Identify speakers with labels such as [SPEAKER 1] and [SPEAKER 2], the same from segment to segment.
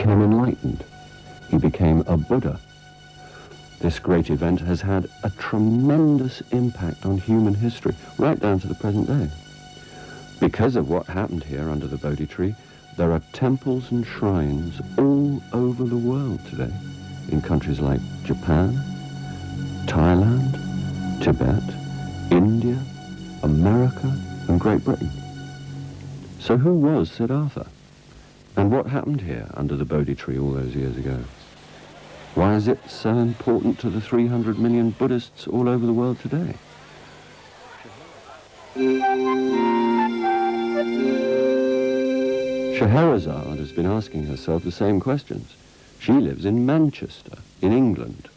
[SPEAKER 1] became enlightened. He became a Buddha. This great event has had a tremendous impact on human history, right down to the present day. Because of what happened here under the Bodhi tree, there are temples and shrines all over the world today, in countries like Japan, Thailand, Tibet, India, America, and Great Britain. So who was Siddhartha? And what happened here under the Bodhi tree all those years ago? Why is it so important to the 300 million Buddhists all over the world today? Scheherazade has been asking herself the same questions. She lives in Manchester, in England.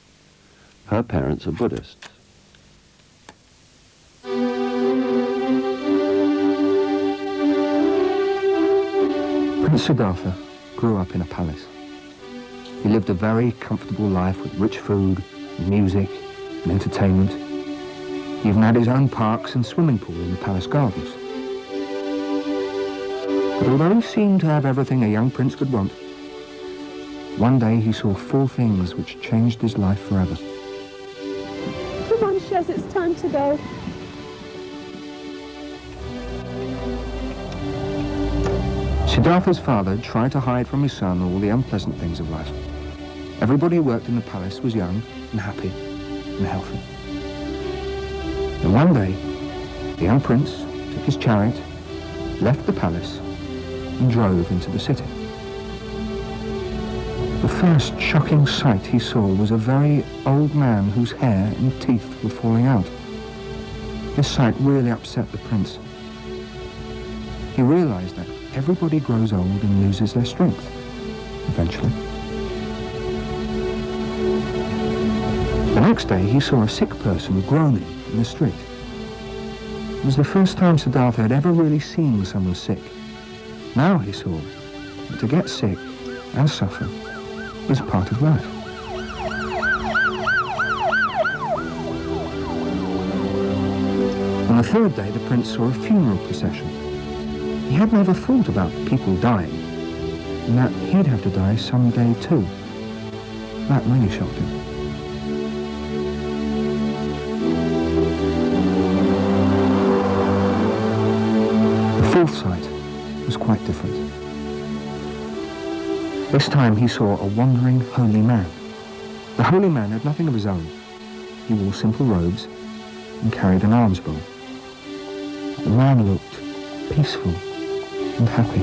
[SPEAKER 1] Her parents are Buddhists.
[SPEAKER 2] Prince Siddhartha grew up in a palace. He lived a very comfortable life with rich food, music, and entertainment. He even had his own parks and swimming pool in the palace gardens. But although he seemed to have everything a young prince could want, one day he saw 4 things which changed his life forever.
[SPEAKER 3] Come on, Shez, it's time to go.
[SPEAKER 2] Siddhartha's father tried to hide from his son all the unpleasant things of life. Everybody who worked in the palace was young and happy and healthy. And one day, the young prince took his chariot, left the palace, and drove into the city. The first shocking sight he saw was a very old man whose hair and teeth were falling out. This sight really upset the prince. He realized that everybody grows old and loses their strength, eventually. The next day, he saw a sick person groaning in the street. It was the first time Siddhartha had ever really seen someone sick. Now he saw that to get sick and suffer is part of life. On the third day, the prince saw a funeral procession. He had never thought about people dying, and that he'd have to die someday too. That really shocked him. The fourth sight was quite different. This time he saw a wandering holy man. The holy man had nothing of his own. He wore simple robes and carried an alms bowl. The man looked peaceful and happy.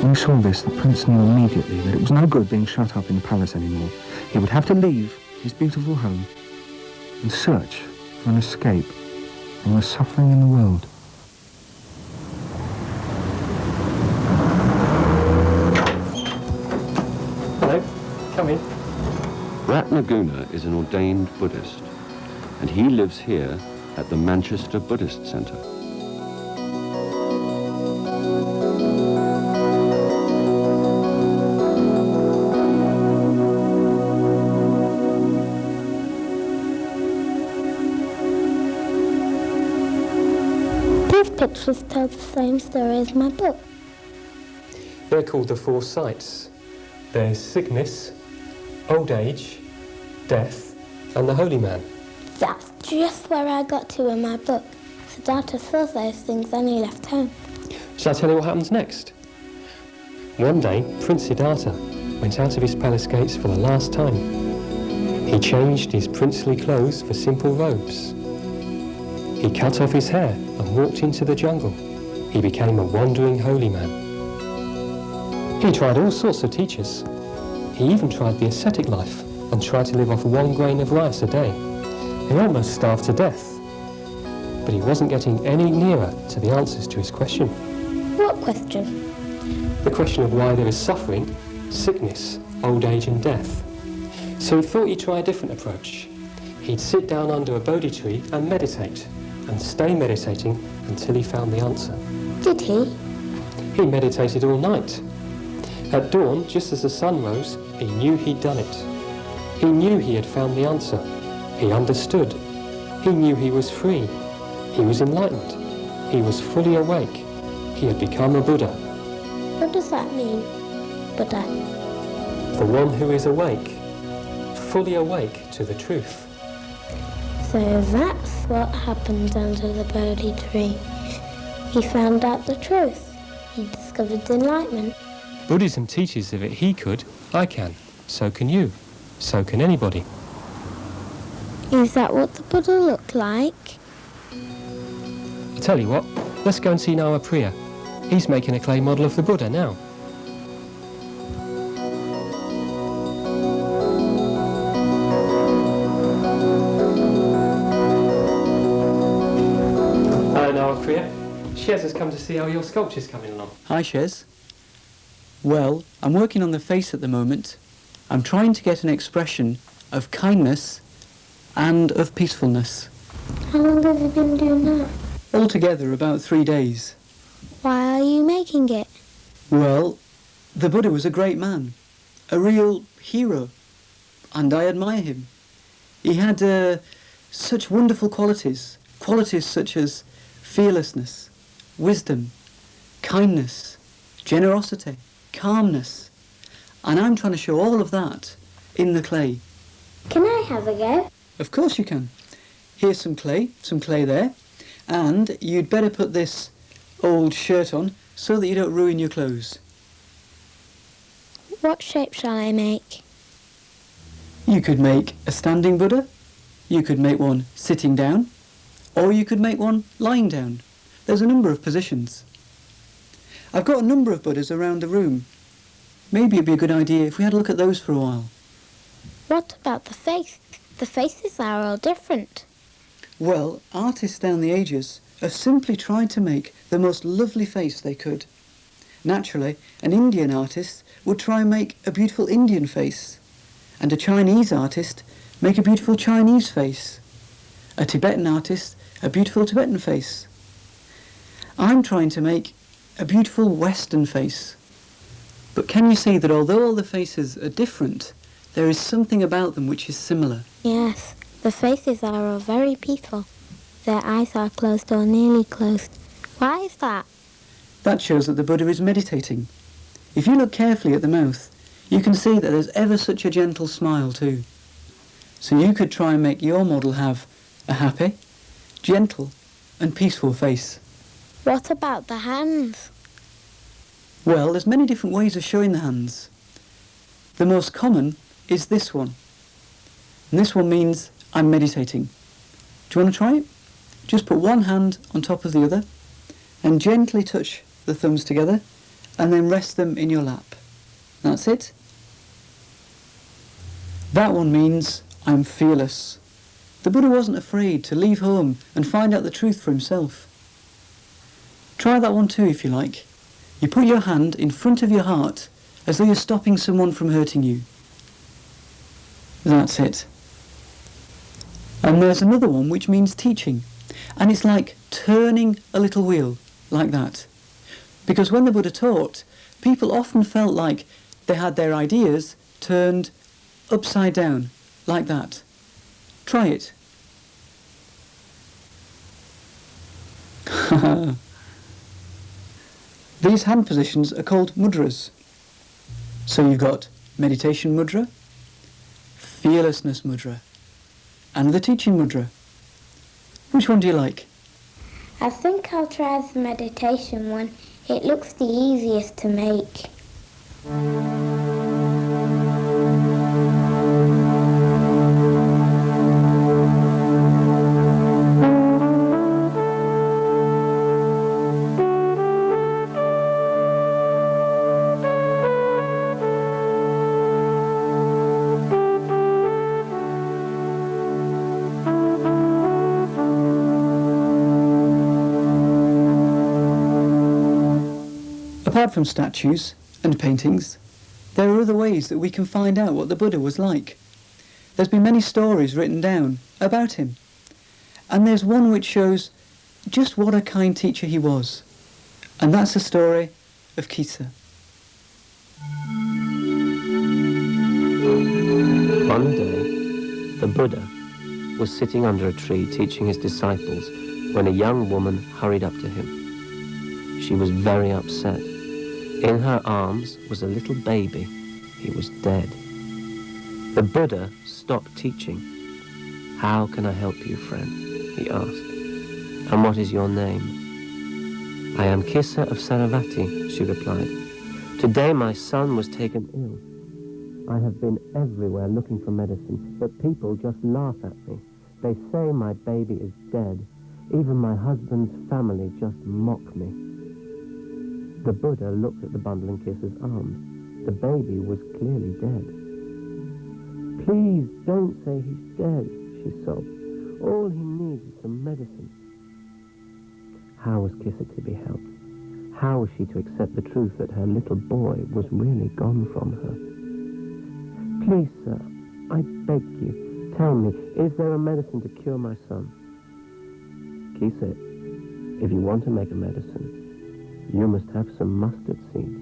[SPEAKER 2] When he saw this, the prince knew immediately that it was no good being shut up in the palace anymore. He would have to leave his beautiful home and search for an escape from the suffering in the world.
[SPEAKER 4] Hello, come in.
[SPEAKER 1] Ratnaguna is an ordained Buddhist, and he lives here at the Manchester Buddhist Centre.
[SPEAKER 5] These pictures tell the same story as my book.
[SPEAKER 4] They're called the 4 sights. There's sickness, old age, death, and the holy man.
[SPEAKER 5] That's just where I got to in my book. Siddhartha saw those things when he left home.
[SPEAKER 4] Shall I tell you what happens next? One day, Prince Siddhartha went out of his palace gates for the last time. He changed his princely clothes for simple robes. He cut off his hair and walked into the jungle. He became a wandering holy man. He tried all sorts of teachers. He even tried the ascetic life and tried to live off 1 grain of rice a day. He almost starved to death. But he wasn't getting any nearer to the answers to his question.
[SPEAKER 5] What question?
[SPEAKER 4] The question of why there is suffering, sickness, old age and death. So he thought he'd try a different approach. He'd sit down under a Bodhi tree and meditate, and stay meditating until he found the answer.
[SPEAKER 5] Did he?
[SPEAKER 4] He meditated all night. At dawn, just as the sun rose, he knew he'd done it. He knew he had found the answer. He understood. He knew he was free. He was enlightened. He was fully awake. He had become a Buddha.
[SPEAKER 5] What does that mean? Buddha?
[SPEAKER 4] The one who is awake, fully awake to the truth.
[SPEAKER 5] So that's what happened under the Bodhi tree. He found out the truth. He discovered enlightenment.
[SPEAKER 4] Buddhism teaches that if he could, I can. So can you. So can anybody.
[SPEAKER 5] Is that what the Buddha looked like?
[SPEAKER 4] I tell you what, let's go and see Nawa Priya. He's making a clay model of the Buddha now. Hello, Nawa Priya. Shez has come to see how your sculpture's coming along.
[SPEAKER 6] Hi, Shez. Well, I'm working on the face at the moment. I'm trying to get an expression of kindness and of peacefulness.
[SPEAKER 5] How long have you been doing that?
[SPEAKER 6] Altogether, about 3 days.
[SPEAKER 5] Why are you making it?
[SPEAKER 6] Well, the Buddha was a great man, a real hero, and I admire him. He had such wonderful qualities such as fearlessness, wisdom, kindness, generosity, calmness, and I'm trying to show all of that in the clay.
[SPEAKER 5] Can I have a go?
[SPEAKER 6] Of course you can. Here's some clay there, and you'd better put this old shirt on so that you don't ruin your clothes.
[SPEAKER 5] What shape shall I make?
[SPEAKER 6] You could make a standing Buddha, you could make one sitting down, or you could make one lying down. There's a number of positions. I've got a number of Buddhas around the room. Maybe it'd be a good idea if we had a look at those for a while.
[SPEAKER 5] What about the face? The faces are all different.
[SPEAKER 6] Well, artists down the ages have simply tried to make the most lovely face they could. Naturally, an Indian artist would try and make a beautiful Indian face, and a Chinese artist make a beautiful Chinese face, a Tibetan artist a beautiful Tibetan face. I'm trying to make a beautiful Western face. But can you see that although all the faces are different, there is something about them which is similar?
[SPEAKER 5] Yes, the faces are all very peaceful. Their eyes are closed or nearly closed. Why is that?
[SPEAKER 6] That shows that the Buddha is meditating. If you look carefully at the mouth, you can see that there's ever such a gentle smile too. So you could try and make your model have a happy, gentle and peaceful face.
[SPEAKER 5] What about the hands?
[SPEAKER 6] Well, there's many different ways of showing the hands. The most common is this one. And this one means I'm meditating. Do you want to try it? Just put one hand on top of the other and gently touch the thumbs together and then rest them in your lap. That's it. That one means I'm fearless. The Buddha wasn't afraid to leave home and find out the truth for himself. Try that one too if you like. You put your hand in front of your heart as though you're stopping someone from hurting you. That's it. And there's another one which means teaching. And it's like turning a little wheel, like that. Because when the Buddha taught, people often felt like they had their ideas turned upside down, like that. Try it. These hand positions are called mudras. So you've got meditation mudra, fearlessness mudra, and the teaching mudra. Which one do you like?
[SPEAKER 5] I think I'll try the meditation one. It looks the easiest to make.
[SPEAKER 6] Apart from statues and paintings, there are other ways that we can find out what the Buddha was like. There's been many stories written down about him, and there's one which shows just what a kind teacher he was, and that's the story of Kisa.
[SPEAKER 7] One day, the Buddha was sitting under a tree teaching his disciples when a young woman hurried up to him. She was very upset. In her arms was a little baby. He was dead. The Buddha stopped teaching. "How can I help you, friend?" he asked. "And what is your name?" "I am Kissa of Saravati," she replied. "Today my son was taken ill. I have been everywhere looking for medicine, but people just laugh at me. They say my baby is dead. Even my husband's family just mock me." The Buddha looked at the bundle in Kissa's arms. The baby was clearly dead. "Please don't say he's dead," she sobbed. "All he needs is some medicine." How was Kissa to be helped? How was she to accept the truth that her little boy was really gone from her? "Please, sir, I beg you, tell me, is there a medicine to cure my son?" Kissa, if you want to make a medicine, you must have some mustard seeds.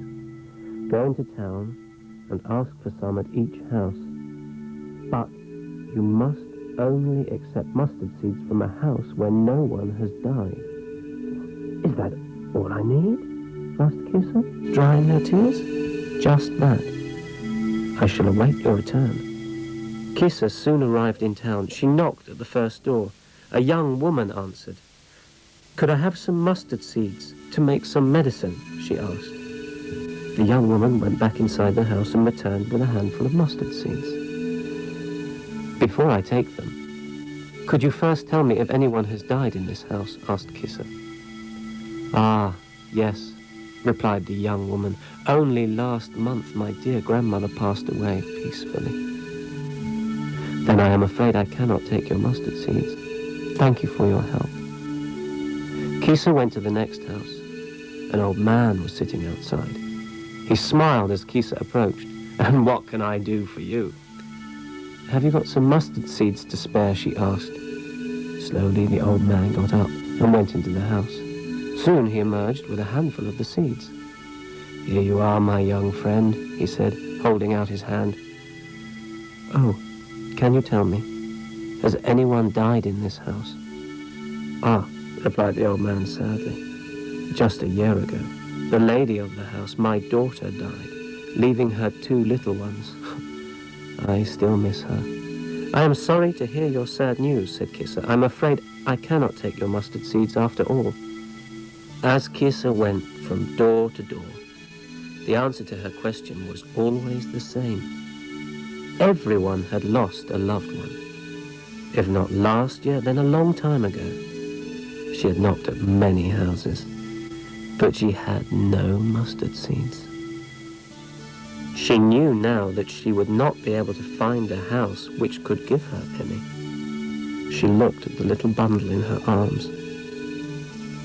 [SPEAKER 7] Go into town and ask for some at each house. But you must only accept mustard seeds from a house where no one has died. "Is that all I need?" asked Kissa, drying her tears. "Just that. I shall await your return." Kissa soon arrived in town. She knocked at the first door. A young woman answered. "Could I have some mustard seeds to make some medicine?" she asked. The young woman went back inside the house and returned with a handful of mustard seeds. "Before I take them, could you first tell me if anyone has died in this house?" asked Kissa. "Ah, yes," replied the young woman. "Only last month my dear grandmother passed away peacefully." "Then I am afraid I cannot take your mustard seeds. Thank you for your help." Kissa went to the next house. An old man was sitting outside. He smiled as Kissa approached. "And what can I do for you?" "Have you got some mustard seeds to spare?" she asked. Slowly the old man got up and went into the house. Soon he emerged with a handful of the seeds. "Here you are, my young friend," he said, holding out his hand. "Oh, can you tell me, has anyone died in this house?" "Ah," replied the old man sadly. "Just a year ago, the lady of the house, my daughter, died, leaving her 2 little ones. I still miss her." "I am sorry to hear your sad news," said Kissa. "I'm afraid I cannot take your mustard seeds after all." As Kissa went from door to door, the answer to her question was always the same. Everyone had lost a loved one. If not last year, then a long time ago. She had knocked at many houses, but she had no mustard seeds. She knew now that she would not be able to find a house which could give her any. She looked at the little bundle in her arms.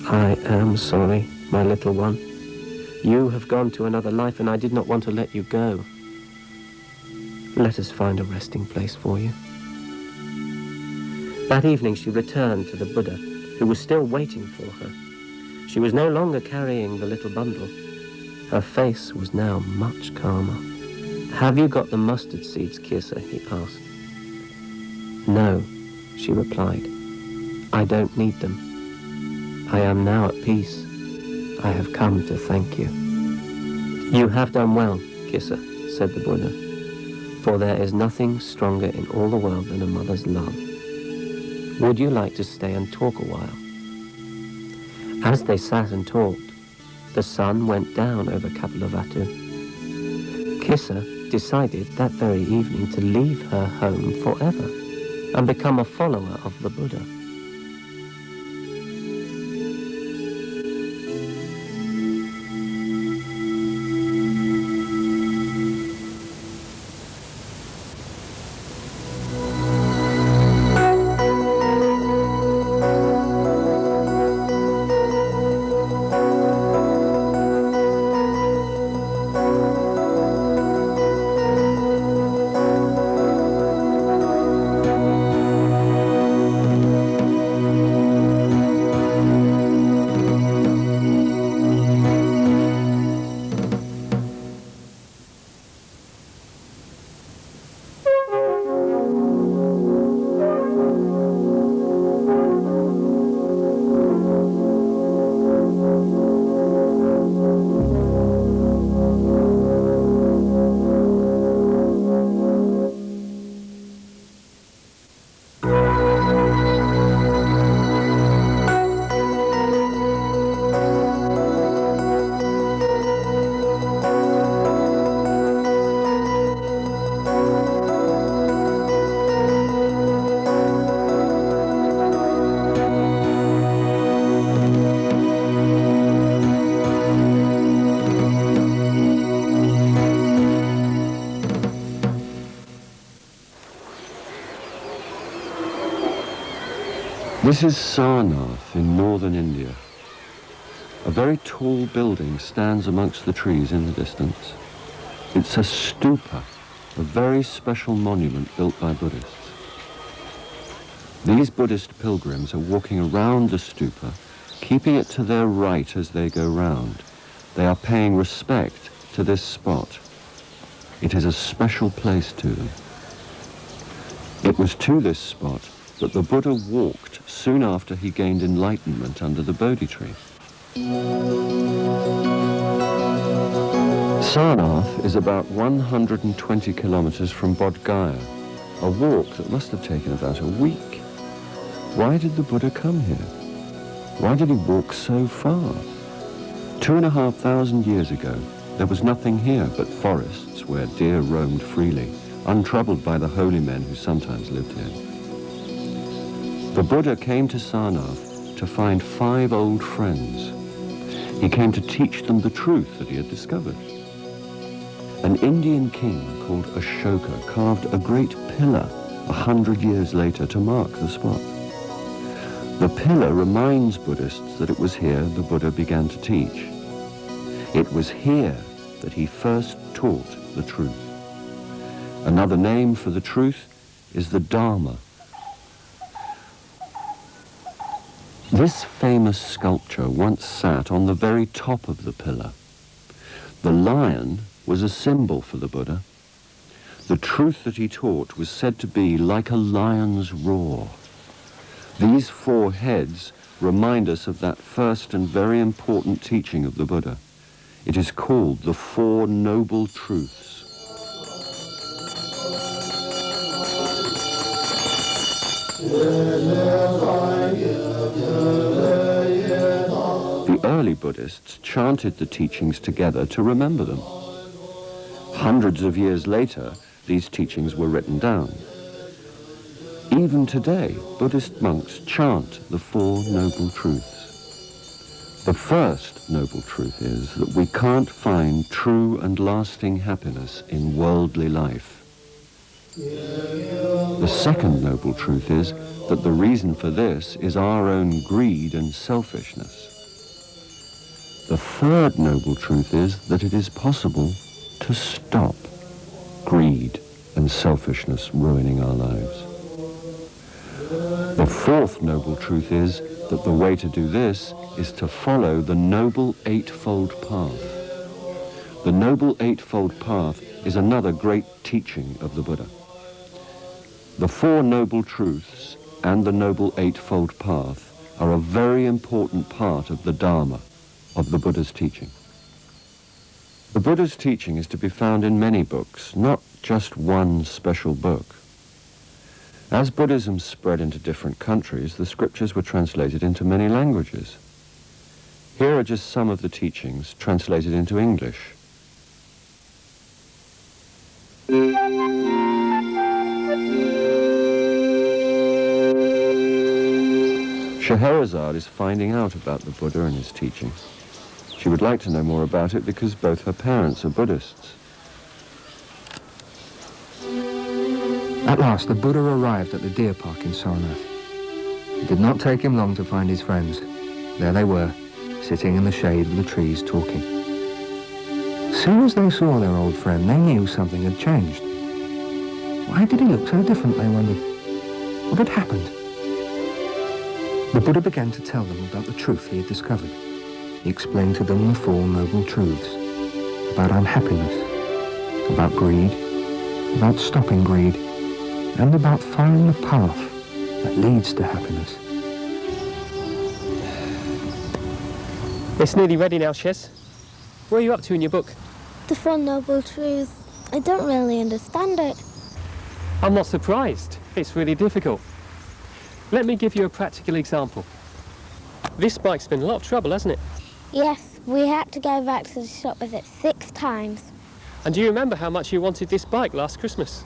[SPEAKER 7] "I am sorry, my little one. You have gone to another life, and I did not want to let you go. Let us find a resting place for you." That evening she returned to the Buddha, who was still waiting for her. She was no longer carrying the little bundle. Her face was now much calmer. "Have you got the mustard seeds, Kissa?" he asked. "No," she replied. "I don't need them. I am now at peace. I have come to thank you." "You have done well, Kissa," said the Buddha, "for there is nothing stronger in all the world than a mother's love. Would you like to stay and talk a while?" As they sat and talked, the sun went down over Kapilavatthu. Kissa decided that very evening to leave her home forever and become a follower of the Buddha.
[SPEAKER 1] This is Sarnath in northern India. A very tall building stands amongst the trees in the distance. It's a stupa, a very special monument built by Buddhists. These Buddhist pilgrims are walking around the stupa, keeping it to their right as they go round. They are paying respect to this spot. It is a special place to them. It was to this spot that the Buddha walked soon after he gained enlightenment under the Bodhi tree. Sarnath is about 120 kilometers from Bodh Gaya, a walk that must have taken about a week. Why did the Buddha come here? Why did he walk so far? 2,500 years ago, there was nothing here but forests where deer roamed freely, untroubled by the holy men who sometimes lived here. The Buddha came to Sarnath to find 5 old friends. He came to teach them the truth that he had discovered. An Indian king called Ashoka carved a great pillar 100 years later to mark the spot. The pillar reminds Buddhists that it was here the Buddha began to teach. It was here that he first taught the truth. Another name for the truth is the Dharma. This famous sculpture once sat on the very top of the pillar. The lion was a symbol for the Buddha. The truth that he taught was said to be like a lion's roar. These 4 heads remind us of that first and very important teaching of the Buddha. It is called the 4 Noble Truths. The early Buddhists chanted the teachings together to remember them. Hundreds of years later, these teachings were written down. Even today, Buddhist monks chant the 4 Noble Truths. The first Noble Truth is that we can't find true and lasting happiness in worldly life. The second Noble Truth is that the reason for this is our own greed and selfishness. The third Noble Truth is that it is possible to stop greed and selfishness ruining our lives. The fourth Noble Truth is that the way to do this is to follow the Noble Eightfold Path. The Noble Eightfold Path is another great teaching of the Buddha. The 4 Noble Truths and the Noble Eightfold Path are a very important part of the Dharma, of the Buddha's teaching. The Buddha's teaching is to be found in many books, not just one special book. As Buddhism spread into different countries, the scriptures were translated into many languages. Here are just some of the teachings translated into English. Scheherazade is finding out about the Buddha and his teaching. She would like to know more about it because both her parents are Buddhists.
[SPEAKER 2] At last, the Buddha arrived at the deer park in Sarnath. It did not take him long to find his friends. There they were, sitting in the shade of the trees talking. As soon as they saw their old friend, they knew something had changed. Why did he look so different, they wondered? What had happened? The Buddha began to tell them about the truth he had discovered. He explained to them the 4 Noble Truths, about unhappiness, about greed, about stopping greed, and about following the path that leads to happiness.
[SPEAKER 4] It's nearly ready now, Shez. Where are you up to in your book?
[SPEAKER 5] The 4 Noble Truths. I don't really understand it.
[SPEAKER 4] I'm not surprised. It's really difficult. Let me give you a practical example. This bike's been a lot of trouble, hasn't it?
[SPEAKER 5] Yes, we had to go back to the shop with it 6 times.
[SPEAKER 4] And do you remember how much you wanted this bike last Christmas?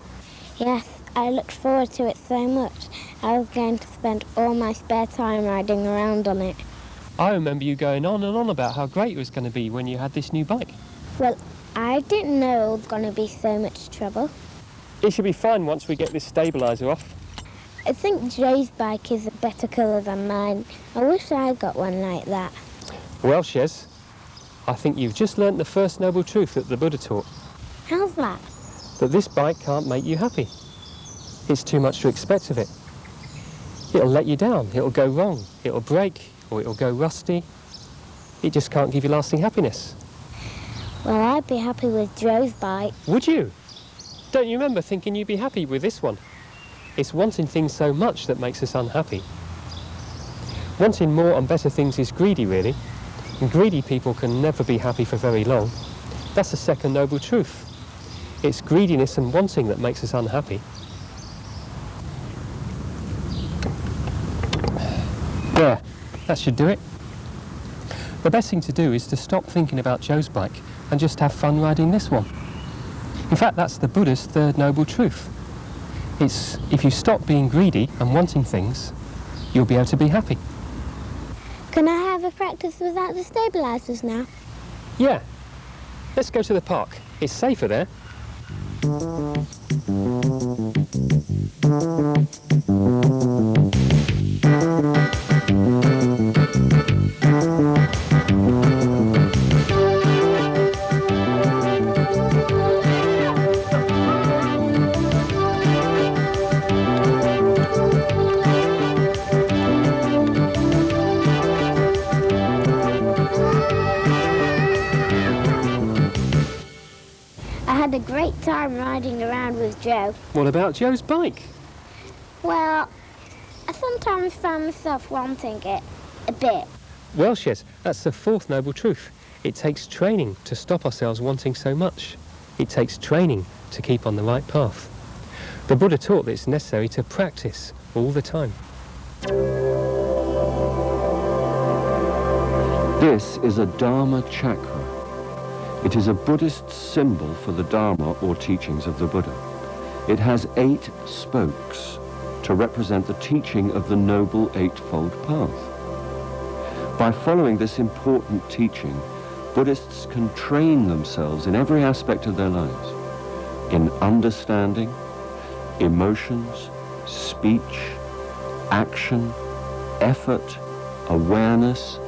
[SPEAKER 5] Yes, I looked forward to it so much. I was going to spend all my spare time riding around on it.
[SPEAKER 4] I remember you going on and on about how great it was going to be when you had this new bike.
[SPEAKER 5] Well, I didn't know it was going to be so much trouble.
[SPEAKER 4] It should be fine once we get this stabiliser off.
[SPEAKER 5] I think Joe's bike is a better colour than mine. I wish I got one like that.
[SPEAKER 4] Well, Shez, I think you've just learnt the first noble truth that the Buddha taught.
[SPEAKER 5] How's that?
[SPEAKER 4] That this bike can't make you happy. It's too much to expect of it. It'll let you down, it'll go wrong, it'll break, or it'll go rusty. It just can't give you lasting happiness.
[SPEAKER 5] Well, I'd be happy with Joe's bike.
[SPEAKER 4] Would you? Don't you remember thinking you'd be happy with this one? It's wanting things so much that makes us unhappy. Wanting more and better things is greedy, really. And greedy people can never be happy for very long. That's the second noble truth. It's greediness and wanting that makes us unhappy. There, that should do it. The best thing to do is to stop thinking about Joe's bike and just have fun riding this one. In fact, that's the Buddha's third noble truth. It's if you stop being greedy and wanting things, you'll be able to be happy.
[SPEAKER 5] Can I have a practice without the stabilisers now?
[SPEAKER 4] Yeah. Let's go to the park. It's safer there.
[SPEAKER 5] I had a great time riding around with Joe.
[SPEAKER 4] What about Joe's bike?
[SPEAKER 5] Well, I sometimes found myself wanting it a bit.
[SPEAKER 4] Well, Shez, that's the fourth noble truth. It takes training to stop ourselves wanting so much. It takes training to keep on the right path. The Buddha taught that it's necessary to practice all the time.
[SPEAKER 1] This is a Dharma chakra. It is a Buddhist symbol for the Dharma or teachings of the Buddha. It has 8 spokes to represent the teaching of the Noble Eightfold Path. By following this important teaching, Buddhists can train themselves in every aspect of their lives, in understanding, emotions, speech, action, effort, awareness,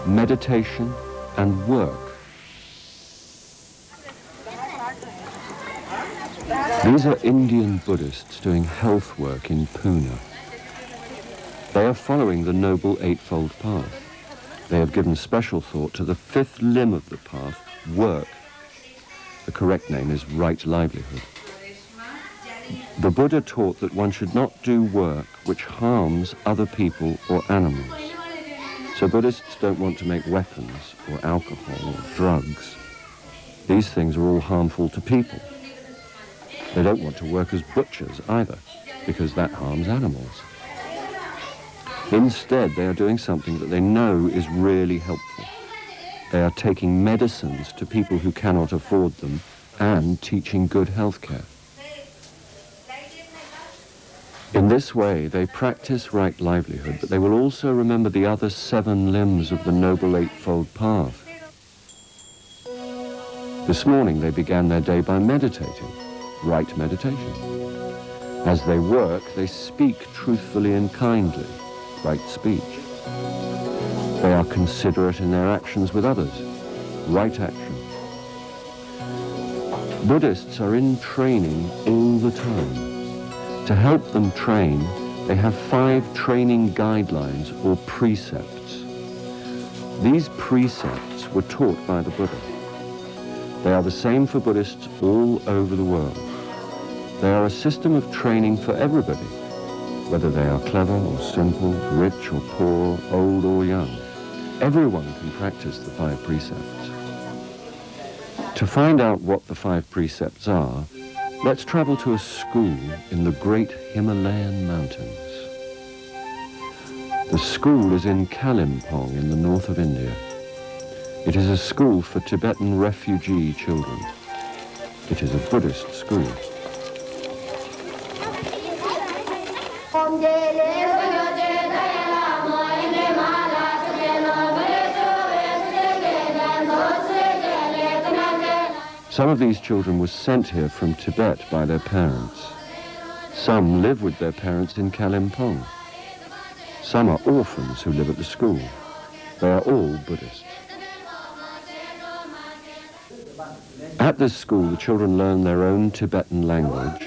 [SPEAKER 1] meditation, and work. These are Indian Buddhists doing health work in Pune. They are following the Noble Eightfold Path. They have given special thought to the 5th limb of the path, work. The correct name is right livelihood. The Buddha taught that one should not do work which harms other people or animals. So Buddhists don't want to make weapons or alcohol or drugs. These things are all harmful to people. They don't want to work as butchers either, because that harms animals. Instead, they are doing something that they know is really helpful. They are taking medicines to people who cannot afford them and teaching good health care. In this way, they practice right livelihood, but they will also remember the other 7 limbs of the Noble Eightfold Path. This morning, they began their day by meditating. Right meditation. As they work, they speak truthfully and kindly, right speech. They are considerate in their actions with others, right action. Buddhists are in training all the time. To help them train, they have 5 training guidelines or precepts. These precepts were taught by the Buddha. They are the same for Buddhists all over the world. They are a system of training for everybody, whether they are clever or simple, rich or poor, old or young. Everyone can practice the 5 precepts. To find out what the 5 precepts are, let's travel to a school in the great Himalayan mountains. The school is in Kalimpong in the north of India. It is a school for Tibetan refugee children. It is a Buddhist school. Some of these children were sent here from Tibet by their parents. Some live with their parents in Kalimpong. Some are orphans who live at the school. They are all Buddhists. At this school, the children learn their own Tibetan language,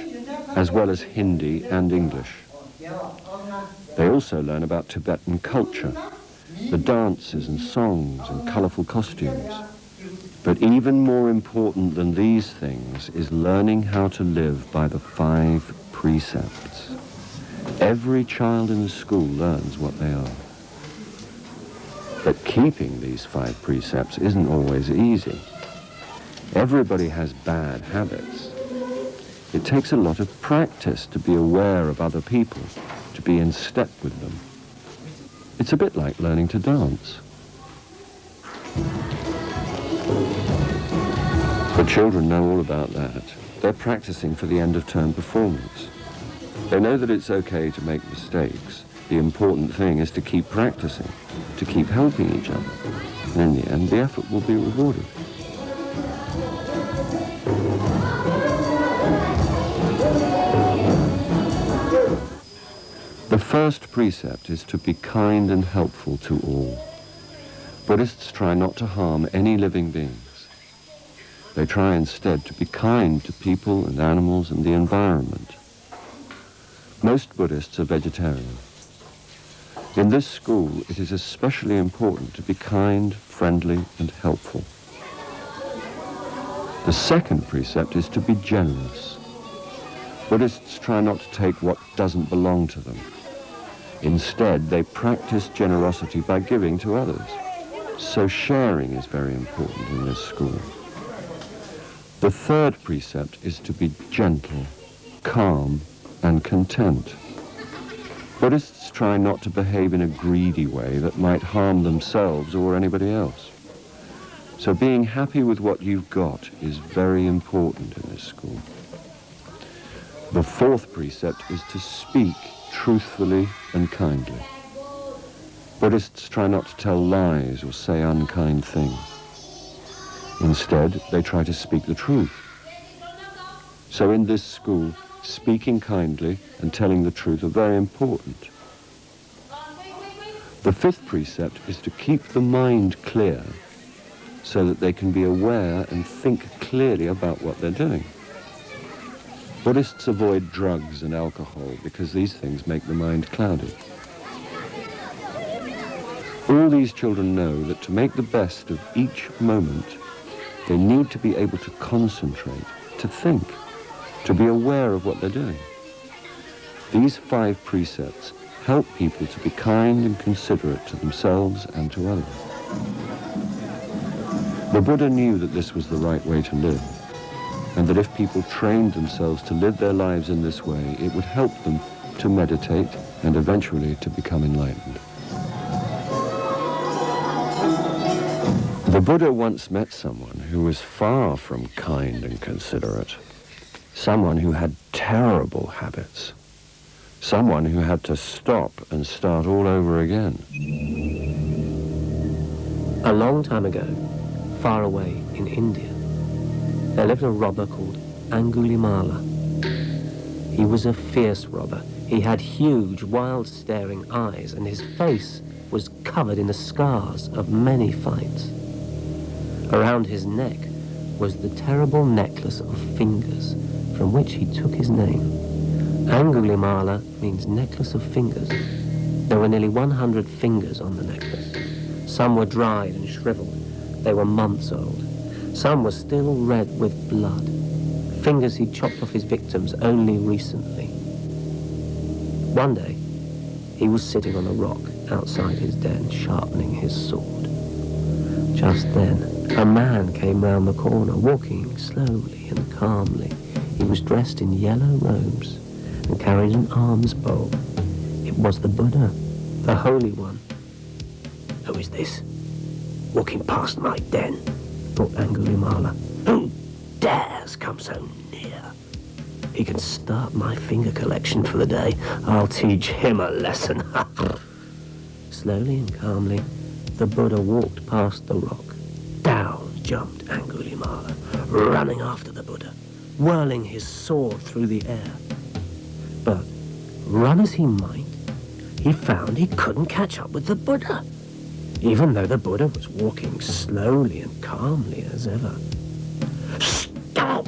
[SPEAKER 1] as well as Hindi and English. They also learn about Tibetan culture, the dances and songs and colourful costumes. But even more important than these things is learning how to live by the 5 precepts. Every child in the school learns what they are. But keeping these 5 precepts isn't always easy. Everybody has bad habits. It takes a lot of practice to be aware of other people, to be in step with them. It's a bit like learning to dance. The children know all about that. They're practicing for the end-of-term performance. They know that it's okay to make mistakes. The important thing is to keep practicing, to keep helping each other. And in the end, the effort will be rewarded. The first precept is to be kind and helpful to all. Buddhists try not to harm any living beings. They try instead to be kind to people and animals and the environment. Most Buddhists are vegetarian. In this school, it is especially important to be kind, friendly, and helpful. The second precept is to be generous. Buddhists try not to take what doesn't belong to them. Instead, they practice generosity by giving to others. So sharing is very important in this school. The third precept is to be gentle, calm, and content. Buddhists try not to behave in a greedy way that might harm themselves or anybody else. So being happy with what you've got is very important in this school. The fourth precept is to speak truthfully and kindly. Buddhists try not to tell lies or say unkind things. Instead, they try to speak the truth. So in this school, speaking kindly and telling the truth are very important. The fifth precept is to keep the mind clear so that they can be aware and think clearly about what they're doing. Buddhists avoid drugs and alcohol because these things make the mind cloudy. All these children know that to make the best of each moment, they need to be able to concentrate, to think, to be aware of what they're doing. These 5 precepts help people to be kind and considerate to themselves and to others. The Buddha knew that this was the right way to live, and that if people trained themselves to live their lives in this way, it would help them to meditate and eventually to become enlightened. The Buddha once met someone who was far from kind and considerate, someone who had terrible habits, someone who had to stop and start all over again.
[SPEAKER 7] A long time ago, far away in India, there lived a robber called Angulimala. He was a fierce robber. He had huge, wild-staring eyes, and his face was covered in the scars of many fights. Around his neck was the terrible necklace of fingers from which he took his name. Angulimala means necklace of fingers. There were nearly 100 fingers on the necklace. Some were dried and shriveled. They were months old. Some were still red with blood. Fingers he'd chopped off his victims only recently. One day, he was sitting on a rock outside his den, sharpening his sword. Just then, a man came round the corner, walking slowly and calmly. He was dressed in yellow robes and carried an alms bowl. It was the Buddha, the Holy One. "Who is this, walking past my den?" thought Angulimala. "Who dares come so near? He can start my finger collection for the day. I'll teach him a lesson." Slowly and calmly, the Buddha walked past the rock. Down jumped Angulimala, running after the Buddha, whirling his sword through the air. But run as he might, he found he couldn't catch up with the Buddha, even though the Buddha was walking slowly and calmly as ever. "Stop!"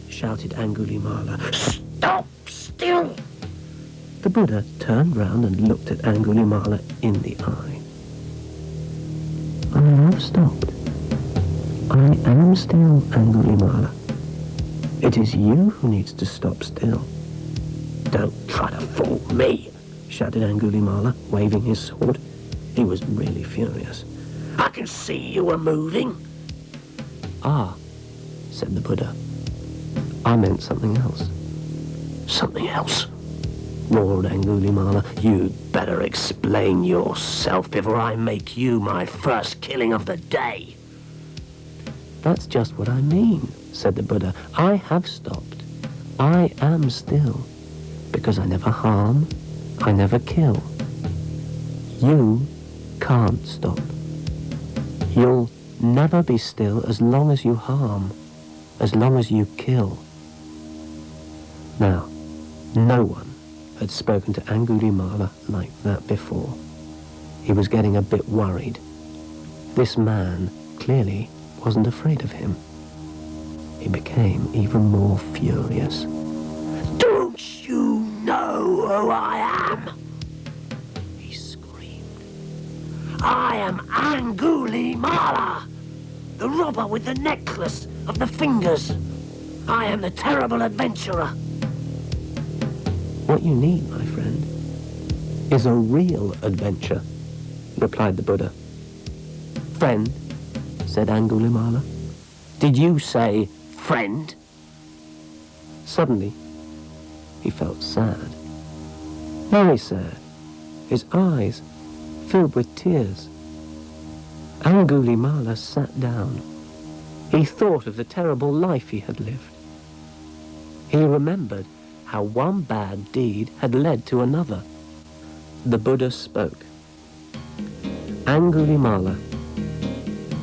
[SPEAKER 7] shouted Angulimala. "Stop still!" The Buddha turned round and looked at Angulimala in the eye. "I have stopped. I am still, Angulimala. It is you who needs to stop still." "Don't try to fool me," shouted Angulimala, waving his sword. He was really furious. "I can see you were moving." "Ah," said the Buddha. "I meant something else." "Something else?" roared Angulimala. "You'd better explain yourself before I make you my first killing of the day." "That's just what I mean," said the Buddha. "I have stopped. I am still, because I never harm, I never kill. You can't stop. You'll never be still as long as you harm, as long as you kill." Now, no one had spoken to Angulimala like that before. He was getting a bit worried. This man clearly wasn't afraid of him. He became even more furious. "Don't you know who I am?" he screamed. "I am Angulimala, the robber with the necklace of the fingers. I am the terrible adventurer." "What you need, my friend, is a real adventure," replied the Buddha. "Friend," said Angulimala. "Did you say friend?" Suddenly, he felt sad. Very sad. His eyes filled with tears. Angulimala sat down. He thought of the terrible life he had lived. He remembered how one bad deed had led to another. The Buddha spoke. "Angulimala,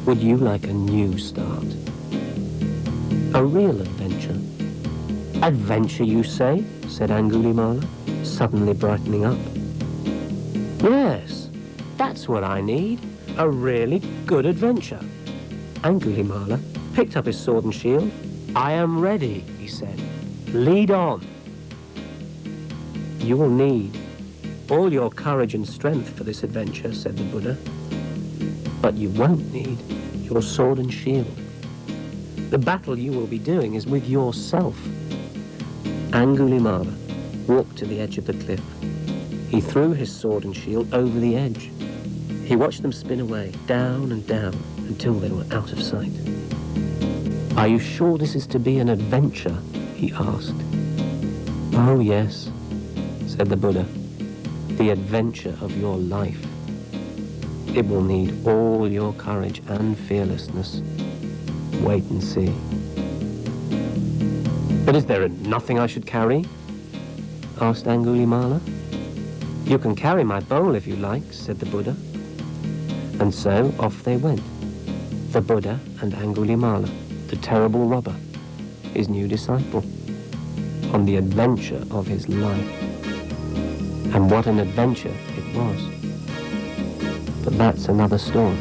[SPEAKER 7] would you like a new start? A real adventure?" "Adventure, you say?" said Angulimala, suddenly brightening up. "Yes, that's what I need. A really good adventure." Angulimala picked up his sword and shield. "I am ready," he said. "Lead on." "You will need all your courage and strength for this adventure," said the Buddha. "But you won't need your sword and shield. The battle you will be doing is with yourself." Angulimala walked to the edge of the cliff. He threw his sword and shield over the edge. He watched them spin away, down and down, until they were out of sight. "Are you sure this is to be an adventure?" he asked. "Oh, yes," said the Buddha. "The adventure of your life. It will need all your courage and fearlessness. Wait and see." "But is there nothing I should carry?" asked Angulimala. "You can carry my bowl if you like," said the Buddha. And so off they went, the Buddha and Angulimala, the terrible robber, his new disciple, on the adventure of his life. And what an adventure it was. But that's another story.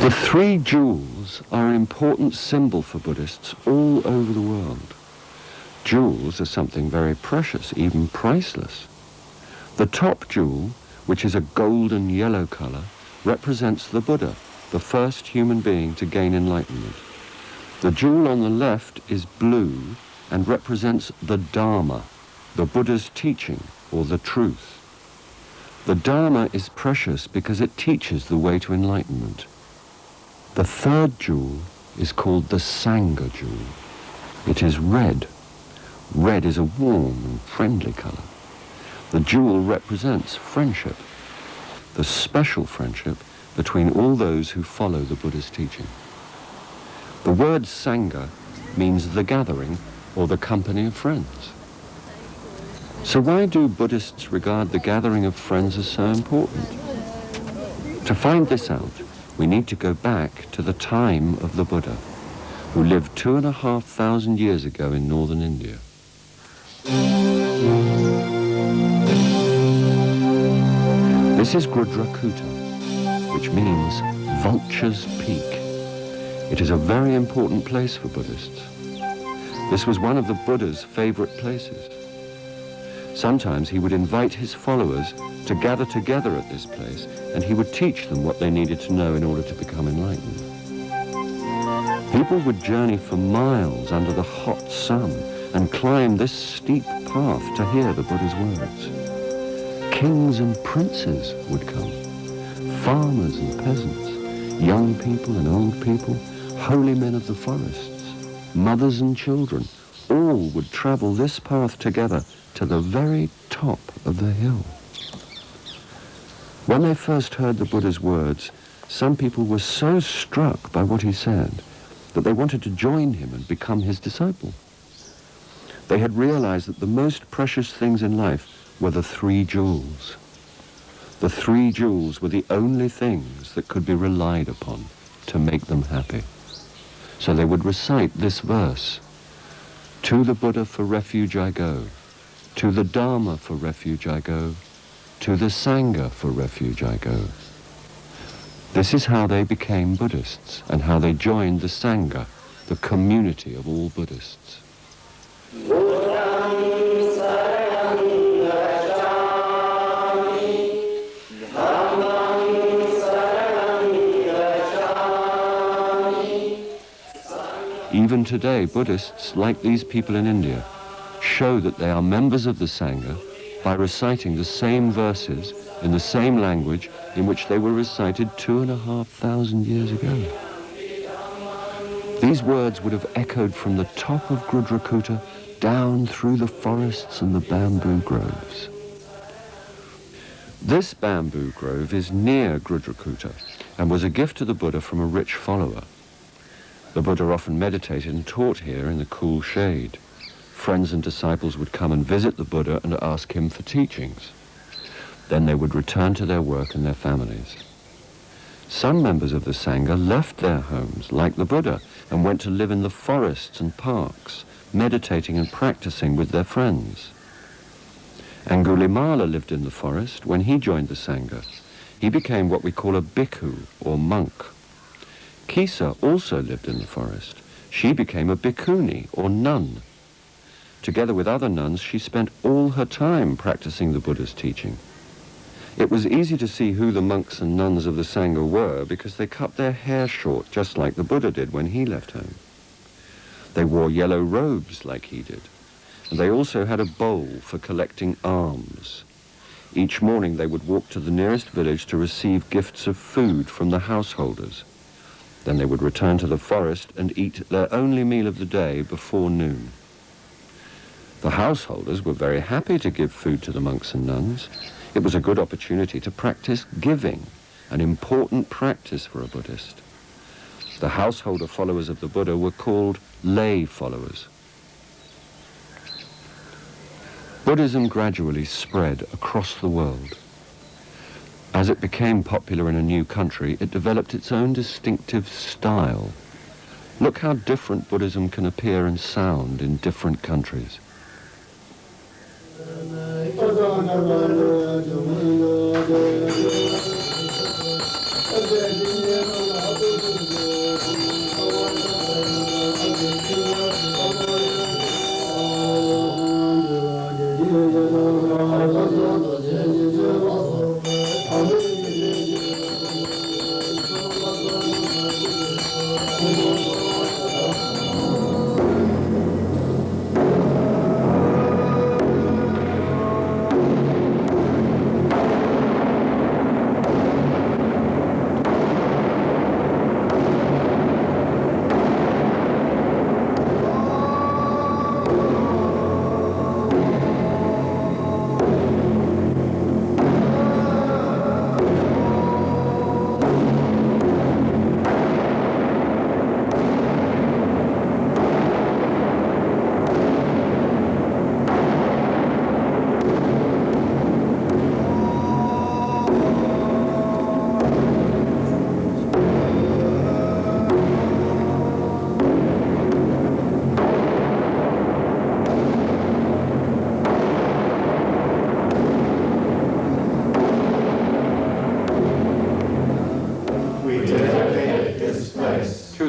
[SPEAKER 1] The three jewels are an important symbol for Buddhists all over the world. Jewels are something very precious, even priceless. The top jewel, which is a golden yellow color, represents the Buddha, the first human being to gain enlightenment. The jewel on the left is blue and represents the Dharma, the Buddha's teaching, or the truth. The Dharma is precious because it teaches the way to enlightenment. The third jewel is called the Sangha jewel. It is red. Red is a warm and friendly color. The jewel represents friendship, the special friendship between all those who follow the Buddha's teaching. The word Sangha means the gathering or the company of friends. So why do Buddhists regard the gathering of friends as so important? To find this out, we need to go back to the time of the Buddha, who lived 2,500 years ago in northern India. This is Grudrakuta, which means Vulture's Peak. It is a very important place for Buddhists. This was one of the Buddha's favorite places. Sometimes he would invite his followers to gather together at this place, and he would teach them what they needed to know in order to become enlightened. People would journey for miles under the hot sun and climb this steep path to hear the Buddha's words. Kings and princes would come, farmers and peasants, young people and old people, holy men of the forests, mothers and children, all would travel this path together to the very top of the hill. When they first heard the Buddha's words, some people were so struck by what he said that they wanted to join him and become his disciple. They had realized that the most precious things in life were the three jewels. The three jewels were the only things that could be relied upon to make them happy. So they would recite this verse: "To the Buddha for refuge I go, to the Dharma for refuge I go, to the Sangha for refuge I go." This is how they became Buddhists and how they joined the Sangha, the community of all Buddhists. Even today, Buddhists, like these people in India, show that they are members of the Sangha by reciting the same verses in the same language in which they were recited 2,500 years ago. These words would have echoed from the top of Grudrakuta down through the forests and the bamboo groves. This bamboo grove is near Grudrakuta and was a gift to the Buddha from a rich follower. The Buddha often meditated and taught here in the cool shade. Friends and disciples would come and visit the Buddha and ask him for teachings. Then they would return to their work and their families. Some members of the Sangha left their homes, like the Buddha, and went to live in the forests and parks, meditating and practicing with their friends. Angulimala lived in the forest when he joined the Sangha. He became what we call a bhikkhu, or monk. Kisa also lived in the forest. She became a bhikkhuni, or nun. Together with other nuns, she spent all her time practicing the Buddha's teaching. It was easy to see who the monks and nuns of the Sangha were because they cut their hair short, just like the Buddha did when he left home. They wore yellow robes like he did, and they also had a bowl for collecting alms. Each morning they would walk to the nearest village to receive gifts of food from the householders. Then they would return to the forest and eat their only meal of the day before noon. The householders were very happy to give food to the monks and nuns. It was a good opportunity to practice giving, an important practice for a Buddhist. The householder followers of the Buddha were called lay followers. Buddhism gradually spread across the world. As it became popular in a new country, it developed its own distinctive style. Look how different Buddhism can appear and sound in different countries.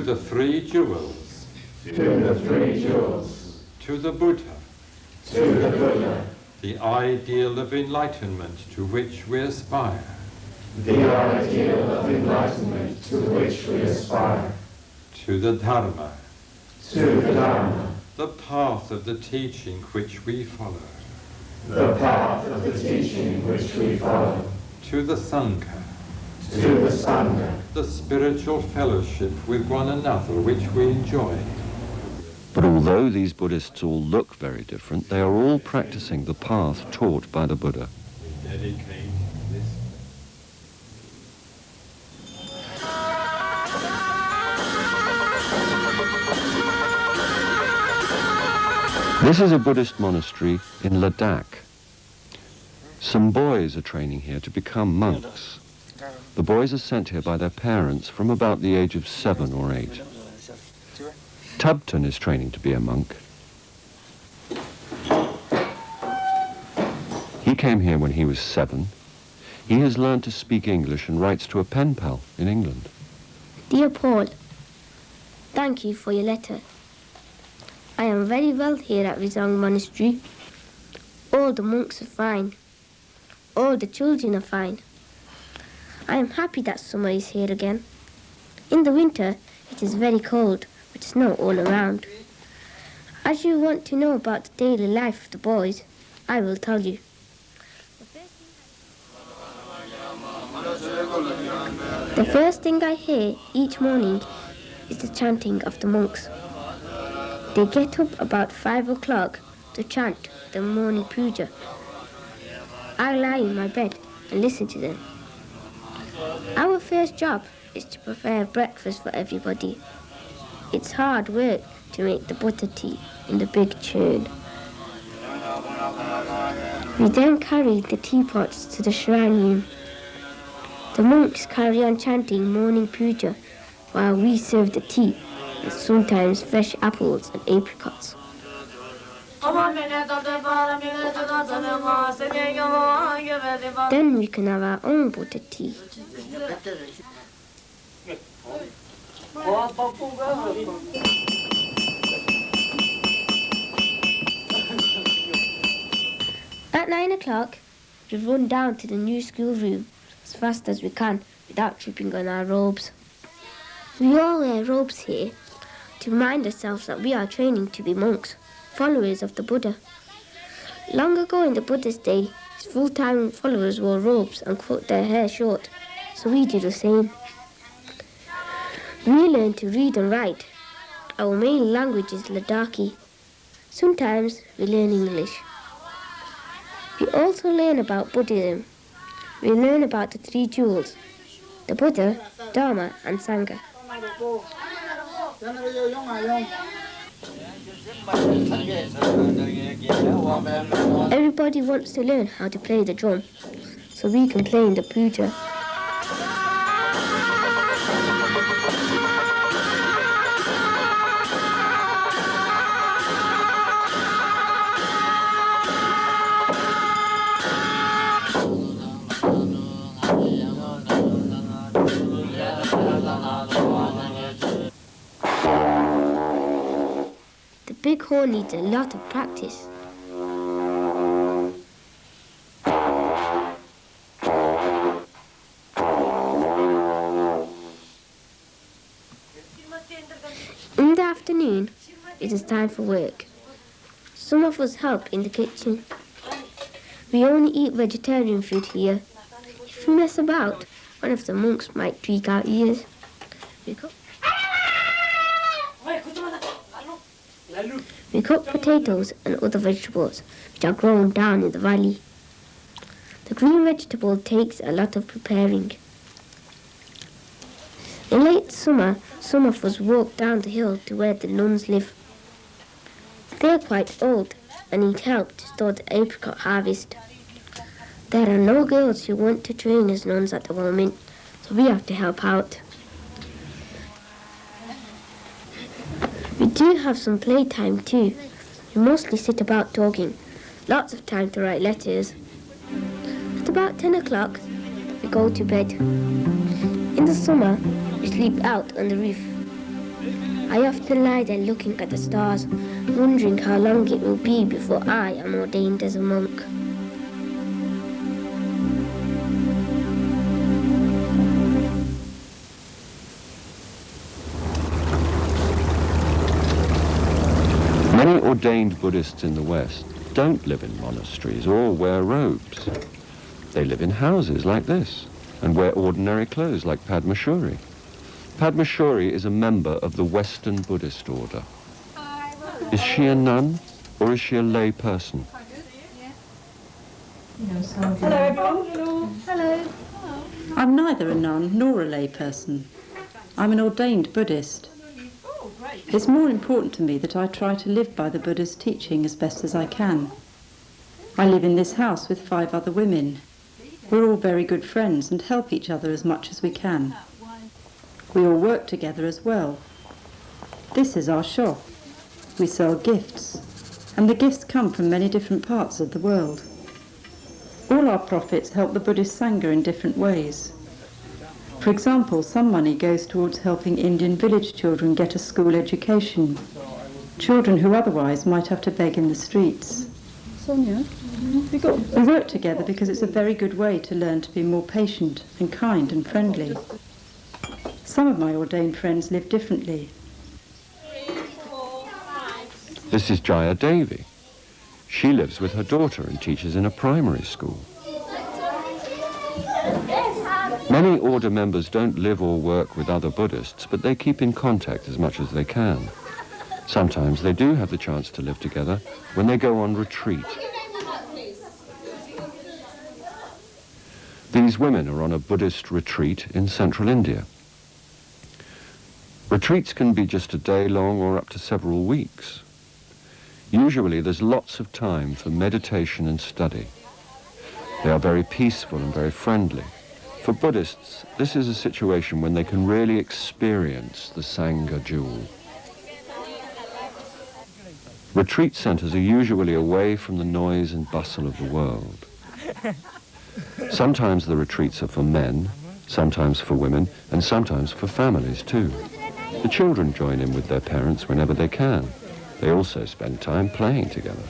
[SPEAKER 8] the three jewels.
[SPEAKER 9] To the three jewels.
[SPEAKER 8] To the Buddha.
[SPEAKER 9] To the Buddha.
[SPEAKER 8] The ideal of enlightenment to which we aspire.
[SPEAKER 9] The ideal of enlightenment to which we aspire.
[SPEAKER 8] To the Dharma.
[SPEAKER 9] To the Dharma.
[SPEAKER 8] The path of the teaching which we follow.
[SPEAKER 9] The path of the teaching which we follow.
[SPEAKER 8] To the Sangha.
[SPEAKER 9] To the Sangha.
[SPEAKER 8] The spiritual fellowship with one another which we enjoy.
[SPEAKER 1] But although these Buddhists all look very different, they are all practicing the path taught by the Buddha.
[SPEAKER 8] We dedicate this.
[SPEAKER 1] This is a Buddhist monastery in Ladakh. Some boys are training here to become monks. The boys are sent here by their parents from about the age of 7 or 8. Tubton is training to be a monk. He came here when he was 7. He has learned to speak English and writes to a pen pal in England.
[SPEAKER 5] Dear Paul, thank you for your letter. I am very well here at Rizang Monastery. All the monks are fine. All the children are fine. I am happy that summer is here again. In the winter, it is very cold, with snow all around. As you want to know about the daily life of the boys, I will tell you. The first thing I hear each morning is the chanting of the monks. They get up about 5 o'clock to chant the morning puja. I lie in my bed and listen to them. Our first job is to prepare breakfast for everybody. It's hard work to make the butter tea in the big churn. We then carry the teapots to the shrine room. The monks carry on chanting morning puja while we serve the tea and sometimes fresh apples and apricots. Then we can have our own butter tea. At 9 o'clock, we run down to the new school room as fast as we can without tripping on our robes. We all wear robes here to remind ourselves that we are training to be monks, followers of the Buddha. Long ago in the Buddha's day, his full-time followers wore robes and cut their hair short, so we do the same. We learn to read and write. Our main language is Ladakhi. Sometimes we learn English. We also learn about Buddhism. We learn about the three jewels, the Buddha, Dharma and Sangha. Everybody wants to learn how to play the drum, so we can play in the puja. The big horn needs a lot of practice. In the afternoon, it is time for work. Some of us help in the kitchen. We only eat vegetarian food here. If we mess about, one of the monks might tweak our ears. We cook potatoes and other vegetables which are grown down in the valley. The green vegetable takes a lot of preparing. In late summer, some of us walk down the hill to where the nuns live. They are quite old and need help to store the apricot harvest. There are no girls who want to train as nuns at the moment, so we have to help out. We do have some playtime too. We mostly sit about talking, lots of time to write letters. At about 10 o'clock, we go to bed. In the summer, we sleep out on the roof. I often lie there looking at the stars, wondering how long it will be before I am ordained as a monk.
[SPEAKER 1] Many ordained Buddhists in the West don't live in monasteries or wear robes. They live in houses like this and wear ordinary clothes like Padmashuri. Padmashuri is a member of the Western Buddhist order. Is she a nun or is she a lay person?
[SPEAKER 3] Hello, everyone. Hello.
[SPEAKER 10] I'm neither a nun nor a lay person. I'm an ordained Buddhist. It's more important to me that I try to live by the Buddha's teaching as best as I can. I live in this house with 5 other women. We're all very good friends and help each other as much as we can. We all work together as well. This is our shop. We sell gifts, and the gifts come from many different parts of the world. All our profits help the Buddhist Sangha in different ways. For example, some money goes towards helping Indian village children get a school education, children who otherwise might have to beg in the streets.
[SPEAKER 3] Sonia,
[SPEAKER 10] We work together because it's a very good way to learn to be more patient and kind and friendly. Some of my ordained friends live differently.
[SPEAKER 1] This is Jaya Devi. She lives with her daughter and teaches in a primary school. Many order members don't live or work with other Buddhists, but they keep in contact as much as they can. Sometimes they do have the chance to live together when they go on retreat. These women are on a Buddhist retreat in central India. Retreats can be just a day long or up to several weeks. Usually there's lots of time for meditation and study. They are very peaceful and very friendly. For Buddhists, this is a situation when they can really experience the Sangha jewel. Retreat centers are usually away from the noise and bustle of the world. Sometimes the retreats are for men, sometimes for women, and sometimes for families too. The children join in with their parents whenever they can. They also spend time playing together.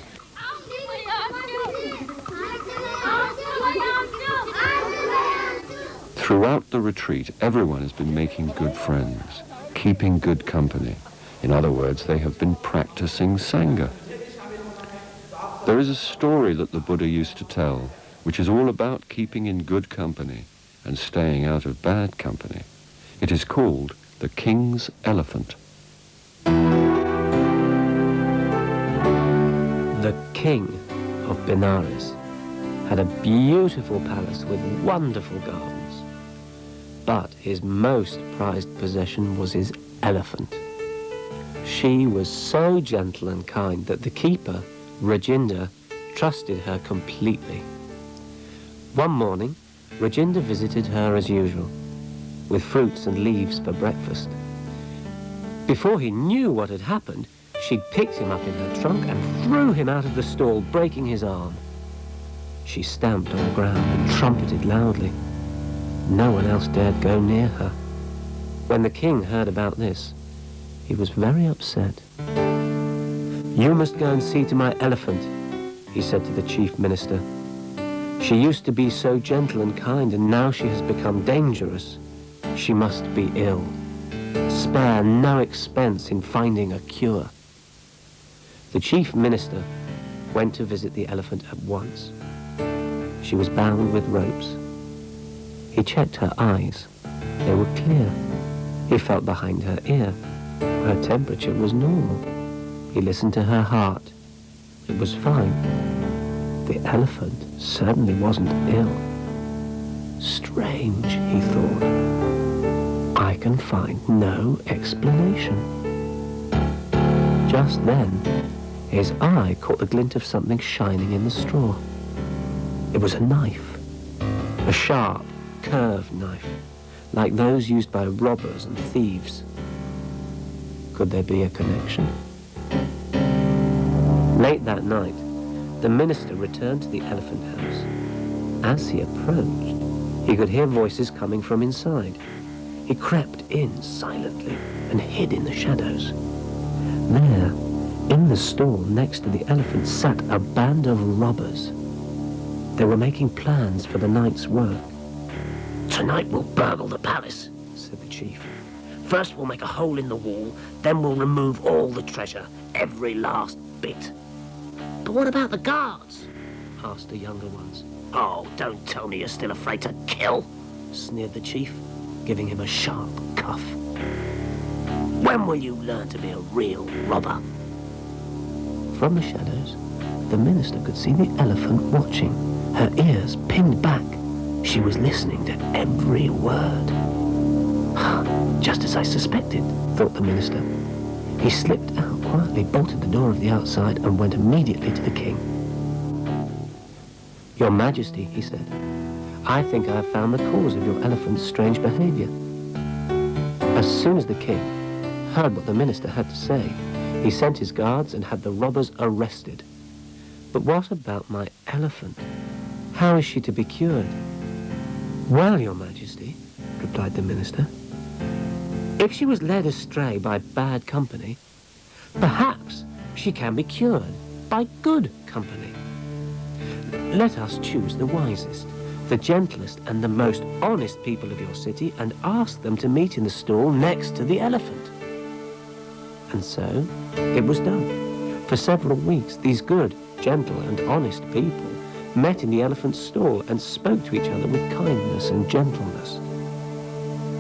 [SPEAKER 1] Throughout the retreat, everyone has been making good friends, keeping good company. In other words, they have been practicing Sangha. There is a story that the Buddha used to tell, which is all about keeping in good company and staying out of bad company. It is called the King's Elephant.
[SPEAKER 7] The king of Benares had a beautiful palace with wonderful gardens. But his most prized possession was his elephant. She was so gentle and kind that the keeper, Rajinder, trusted her completely. One morning, Rajinder visited her as usual, with fruits and leaves for breakfast. Before he knew what had happened, she'd picked him up in her trunk and threw him out of the stall, breaking his arm. She stamped on the ground and trumpeted loudly. No one else dared go near her. When the king heard about this, he was very upset. "You must go and see to my elephant," he said to the chief minister. "She used to be so gentle and kind, and now she has become dangerous. She must be ill. Spare no expense in finding a cure." The chief minister went to visit the elephant at once. She was bound with ropes. He checked her eyes. They were clear. He felt behind her ear. Her temperature was normal. He listened to her heart. It was fine. The elephant certainly wasn't ill. Strange, he thought. I can find no explanation. Just then, his eye caught the glint of something shining in the straw. It was a knife. A sharp, curved knife, like those used by robbers and thieves. Could there be a connection? Late that night, the minister returned to the elephant house. As he approached, he could hear voices coming from inside. He crept in silently and hid in the shadows. There, in the stall next to the elephant, sat a band of robbers. They were making plans for the night's work. "Tonight we'll burgle the palace," said the chief. "First we'll make a hole in the wall, then we'll remove all the treasure, every last bit." "But what about the guards?" asked the younger ones. "Oh, don't tell me you're still afraid to kill," sneered the chief, giving him a sharp cuff. "When will you learn to be a real robber?" From the shadows, the minister could see the elephant watching, her ears pinned back. She was listening to every word. "Just as I suspected," thought the minister. He slipped out quietly, bolted the door of the outside, and went immediately to the king. "Your Majesty," he said, "I think I have found the cause of your elephant's strange behavior." As soon as the king heard what the minister had to say, he sent his guards and had the robbers arrested. "But what about my elephant? How is she to be cured?" "Well, Your Majesty," replied the minister, "if she was led astray by bad company, perhaps she can be cured by good company. Let us choose the wisest, the gentlest and the most honest people of your city and ask them to meet in the stall next to the elephant." And so it was done. For several weeks, these good, gentle and honest people met in the elephant's stall and spoke to each other with kindness and gentleness.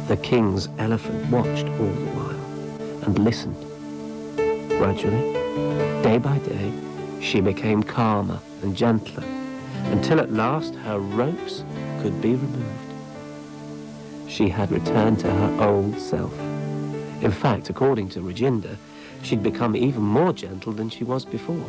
[SPEAKER 7] The king's elephant watched all the while and listened. Gradually, day by day, she became calmer and gentler, until at last her ropes could be removed. She had returned to her old self. In fact, according to Reginder, she'd become even more gentle than she was before.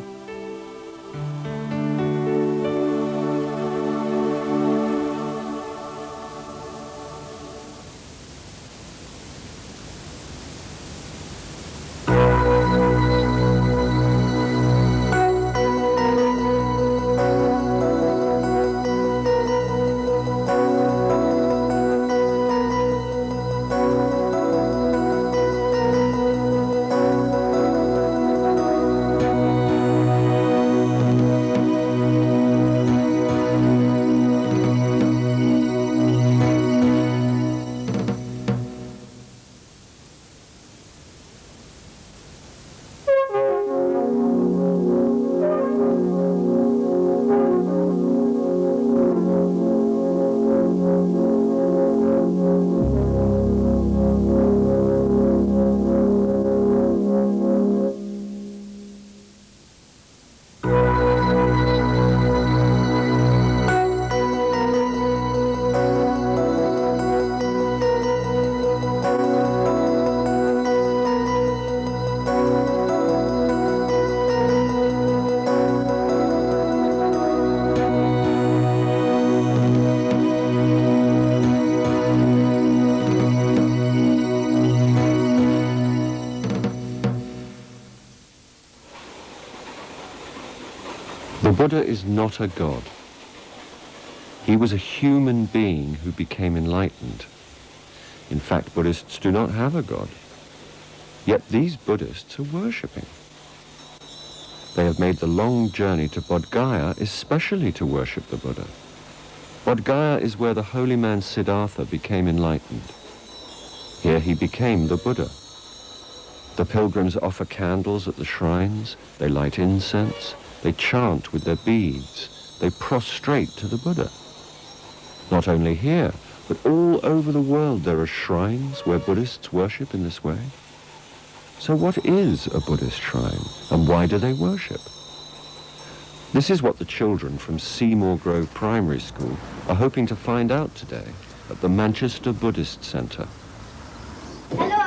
[SPEAKER 1] The Buddha is not a god. He was a human being who became enlightened. In fact, Buddhists do not have a god. Yet these Buddhists are worshipping. They have made the long journey to Bodh Gaya especially to worship the Buddha. Bodh Gaya is where the holy man Siddhartha became enlightened. Here he became the Buddha. The pilgrims offer candles at the shrines, they light incense, they chant with their beads, they prostrate to the Buddha. Not only here, but all over the world there are shrines where Buddhists worship in this way. So what is a Buddhist shrine, and why do they worship? This is what the children from Seymour Grove Primary School are hoping to find out today at the Manchester Buddhist Centre.
[SPEAKER 11] Hello,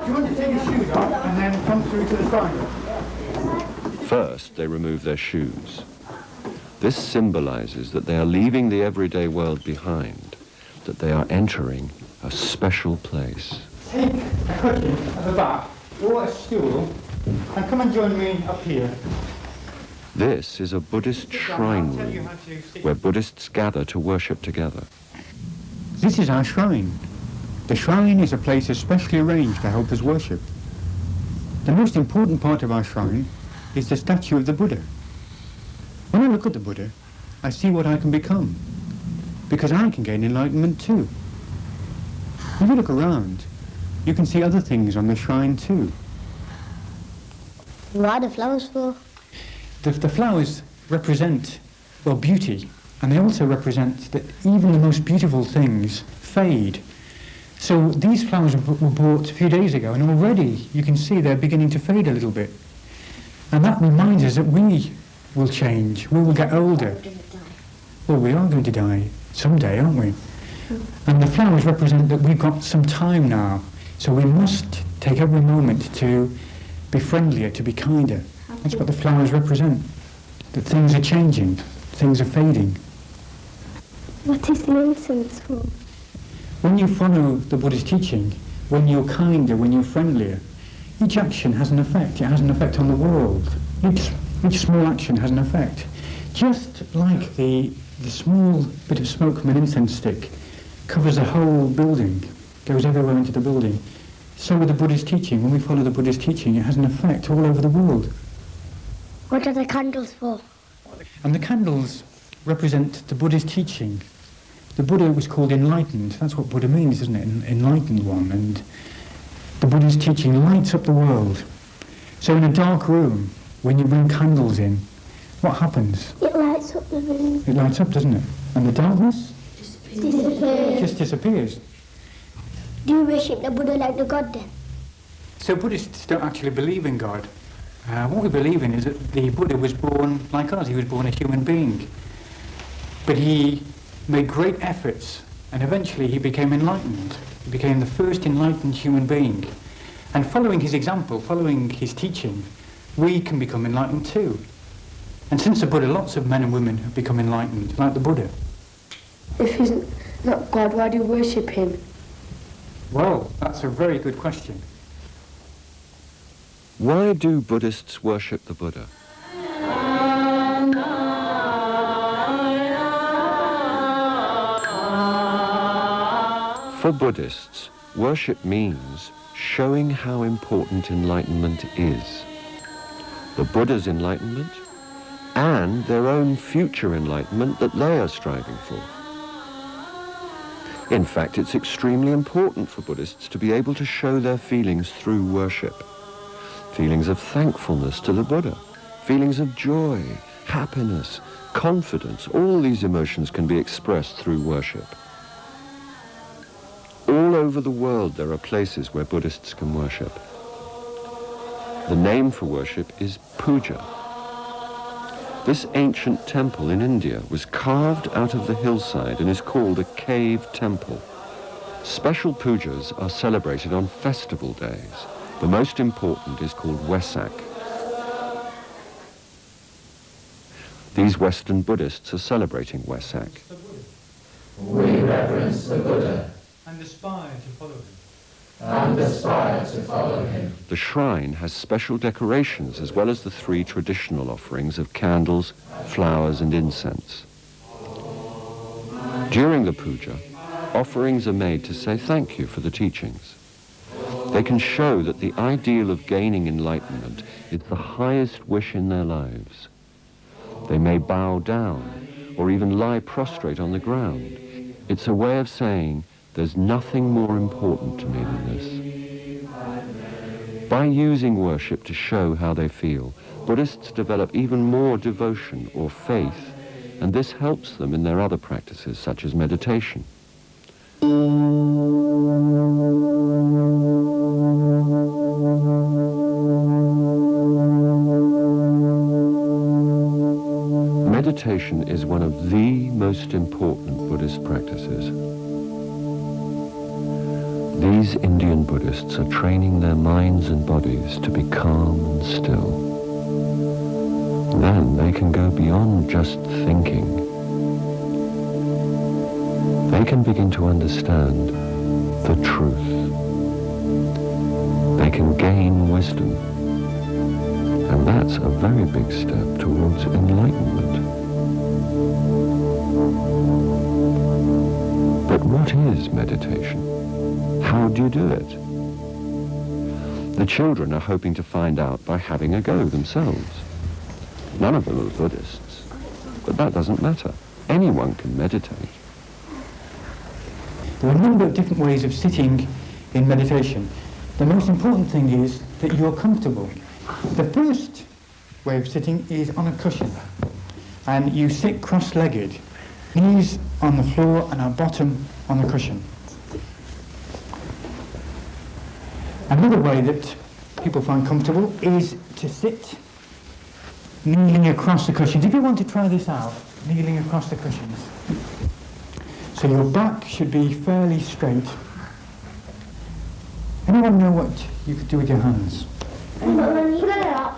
[SPEAKER 12] Do you want to take your shoes off and then come through to the shrine?
[SPEAKER 1] First, they remove their shoes. This symbolizes that they are leaving the everyday world behind, that they are entering a special place.
[SPEAKER 12] Take a cushion as a bath or a stool and come and join me up here.
[SPEAKER 1] This is a Buddhist shrine room where Buddhists gather to worship together.
[SPEAKER 12] This is our shrine. The shrine is a place especially arranged to help us worship. The most important part of our shrine is the statue of the Buddha. When I look at the Buddha, I see what I can become, because I can gain enlightenment too. If you look around, you can see other things on the shrine too.
[SPEAKER 5] What are the flowers for?
[SPEAKER 12] The flowers represent, well, beauty, and they also represent that even the most beautiful things fade. So these flowers were bought a few days ago, and already you can see they're beginning to fade a little bit. And that reminds us that we will change, we will get older. Well, we are going to die someday, aren't we? And the flowers represent that we've got some time now, so we must take every moment to be friendlier, to be kinder. That's what the flowers represent, that things are changing, things are fading.
[SPEAKER 5] What is the incense for?
[SPEAKER 12] When you follow the Buddha's teaching, when you're kinder, when you're friendlier, each action has an effect. It has an effect on the world. Each small action has an effect. Just like the small bit of smoke from an incense stick covers a whole building, goes everywhere into the building, so with the Buddha's teaching. When we follow the Buddha's teaching, it has an effect all over the world.
[SPEAKER 5] What are the candles for?
[SPEAKER 12] And the candles represent the Buddha's teaching. The Buddha was called enlightened. That's what Buddha means, isn't it? An enlightened one. And the Buddha's teaching lights up the world. So in a dark room, when you bring candles in, what happens?
[SPEAKER 5] It lights up the room.
[SPEAKER 12] It lights up, doesn't it? And the darkness?
[SPEAKER 5] Disappears.
[SPEAKER 12] Just disappears.
[SPEAKER 5] Do you worship the Buddha like the God then?
[SPEAKER 12] So Buddhists don't actually believe in God. What we believe in is that the Buddha was born like us. He was born a human being. But he made great efforts, and eventually he became enlightened. He became the first enlightened human being. And following his example, following his teaching, we can become enlightened too. And since the Buddha, lots of men and women have become enlightened, like the Buddha.
[SPEAKER 3] If he's not God, why do you worship him?
[SPEAKER 12] Well, that's a very good question.
[SPEAKER 1] Why do Buddhists worship the Buddha? For Buddhists, worship means showing how important enlightenment is. The Buddha's enlightenment and their own future enlightenment that they are striving for. In fact, it's extremely important for Buddhists to be able to show their feelings through worship. Feelings of thankfulness to the Buddha, feelings of joy, happiness, confidence. All these emotions can be expressed through worship. All over the world there are places where Buddhists can worship. The name for worship is puja. This ancient temple in India was carved out of the hillside and is called a cave temple. Special pujas are celebrated on festival days. The most important is called Wesak. These Western Buddhists are celebrating Wesak.
[SPEAKER 9] We reverence the Buddha
[SPEAKER 12] And aspire to follow him.
[SPEAKER 9] and aspire to follow him.
[SPEAKER 1] The shrine has special decorations as well as the 3 traditional offerings of candles, flowers and incense. During the puja, offerings are made to say thank you for the teachings. They can show that the ideal of gaining enlightenment is the highest wish in their lives. They may bow down or even lie prostrate on the ground. It's a way of saying, there's nothing more important to me than this. By using worship to show how they feel, Buddhists develop even more devotion or faith, and this helps them in their other practices such as meditation. Meditation is one of the most important Buddhist practices. These Indian Buddhists are training their minds and bodies to be calm and still. Then they can go beyond just thinking. They can begin to understand the truth. They can gain wisdom. And that's a very big step towards enlightenment. But what What is meditation? How do you do it? The children are hoping to find out by having a go themselves. None of them are Buddhists, but that doesn't matter. Anyone can meditate.
[SPEAKER 12] There are a number of different ways of sitting in meditation. The most important thing is that you're comfortable. The first way of sitting is on a cushion, and you sit cross-legged, knees on the floor and our bottom on the cushion. Another way that people find comfortable is to sit kneeling across the cushions. If you want to try this out, kneeling across the cushions. So your back should be fairly straight. Anyone know what you could do with your hands?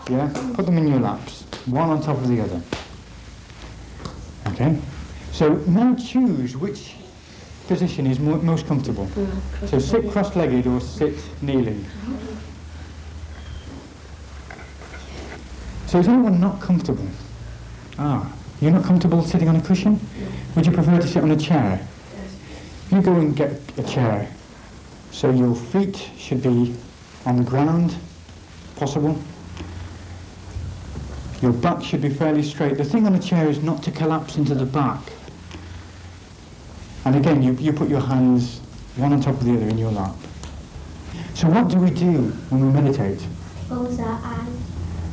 [SPEAKER 12] Yeah, put them in your laps, one on top of the other. Okay, so now choose which position is most comfortable. So sit cross-legged or sit kneeling. So is anyone not comfortable? You're not comfortable sitting on a cushion? Would you prefer to sit on a chair? You go and get a chair. So your feet should be on the ground, possible. Your back should be fairly straight. The thing on a chair is not to collapse into the back. And again, you put your hands one on top of the other in your lap. So what do we do when we meditate?
[SPEAKER 11] Close our eyes.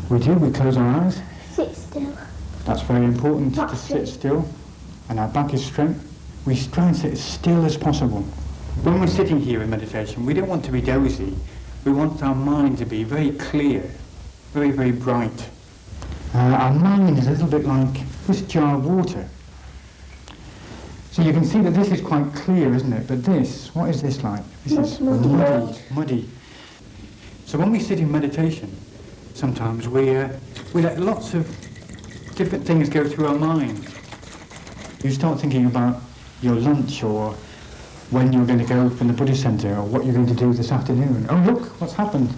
[SPEAKER 12] We close our eyes.
[SPEAKER 11] Sit still.
[SPEAKER 12] That's very important, to sit still. And our back is straight. We try and sit as still as possible. When we're sitting here in meditation, we don't want to be dozy. We want our mind to be very clear, very, very bright. Our mind is a little bit like this jar of water. So you can see that this is quite clear, isn't it? But this, what is this like? This is muddy. So when we sit in meditation, sometimes we let lots of different things go through our mind. You start thinking about your lunch, or when you're going to go from the Buddhist centre, or what you're going to do this afternoon. Oh look, what's happened?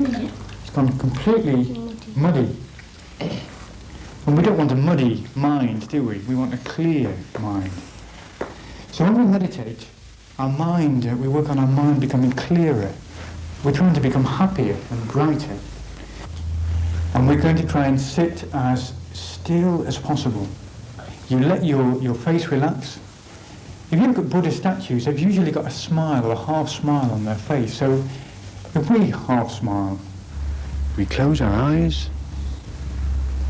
[SPEAKER 12] It's gone completely muddy. And we don't want a muddy mind, do we? We want a clear mind. So when we meditate, our mind, we work on our mind becoming clearer. We're trying to become happier and brighter. And we're going to try and sit as still as possible. You let your face relax. If you look at Buddhist statues, they've usually got a smile or a half smile on their face. So if we half smile, we close our eyes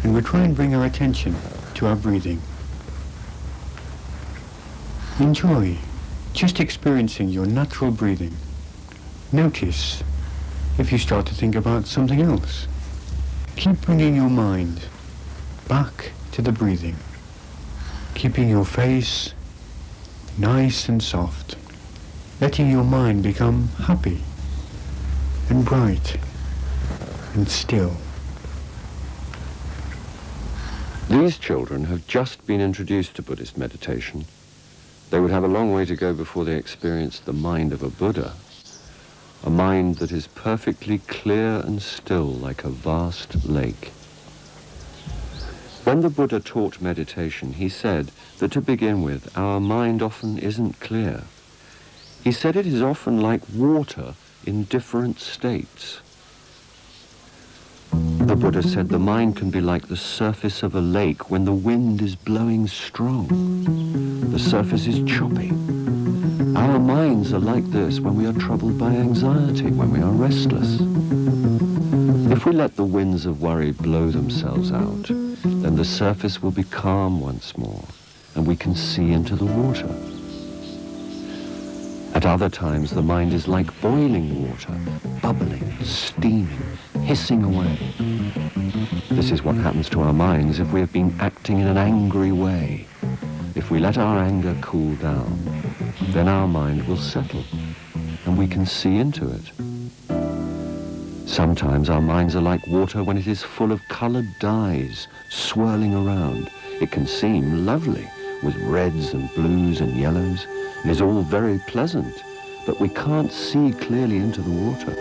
[SPEAKER 12] and we try and bring our attention to our breathing. Enjoy just experiencing your natural breathing. Notice if you start to think about something else. Keep bringing your mind back to the breathing, keeping your face nice and soft, letting your mind become happy and bright and still.
[SPEAKER 1] These children have just been introduced to Buddhist meditation. They would have a long way to go before they experience the mind of a Buddha, a mind that is perfectly clear and still like a vast lake. When the Buddha taught meditation, he said that to begin with, our mind often isn't clear. He said it is often like water in different states. The Buddha said the mind can be like the surface of a lake when the wind is blowing strong. The surface is choppy. Our minds are like this when we are troubled by anxiety, when we are restless. If we let the winds of worry blow themselves out, then the surface will be calm once more, and we can see into the water. At other times, the mind is like boiling water, bubbling, steaming, hissing away. This is what happens to our minds if we have been acting in an angry way. If we let our anger cool down, then our mind will settle, and we can see into it. Sometimes our minds are like water when it is full of coloured dyes swirling around. It can seem lovely, with reds and blues and yellows. It is all very pleasant, but we can't see clearly into the water.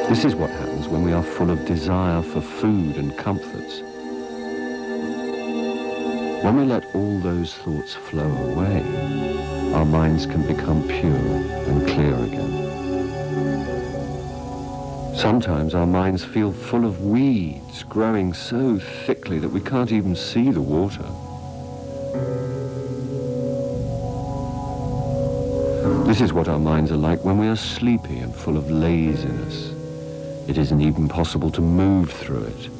[SPEAKER 1] This is what happens when we are full of desire for food and comforts. When we let all those thoughts flow away, our minds can become pure and clear again. Sometimes our minds feel full of weeds growing so thickly that we can't even see the water. This is what our minds are like when we are sleepy and full of laziness. It isn't even possible to move through it.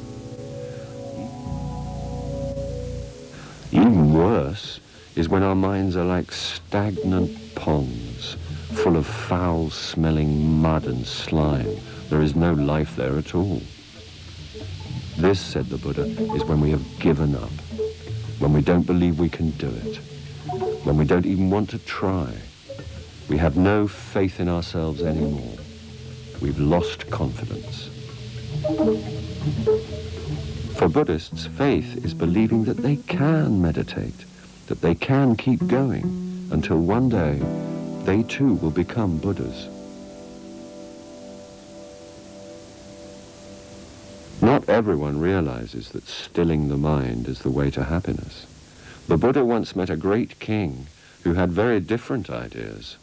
[SPEAKER 1] Even worse is when our minds are like stagnant ponds, full of foul-smelling mud and slime. There is no life there at all. This, said the Buddha, is when we have given up, when we don't believe we can do it, when we don't even want to try. We have no faith in ourselves anymore. We've lost confidence. For Buddhists, faith is believing that they can meditate, that they can keep going until one day they too will become Buddhas. Not everyone realizes that stilling the mind is the way to happiness. The Buddha once met a great king who had very different ideas.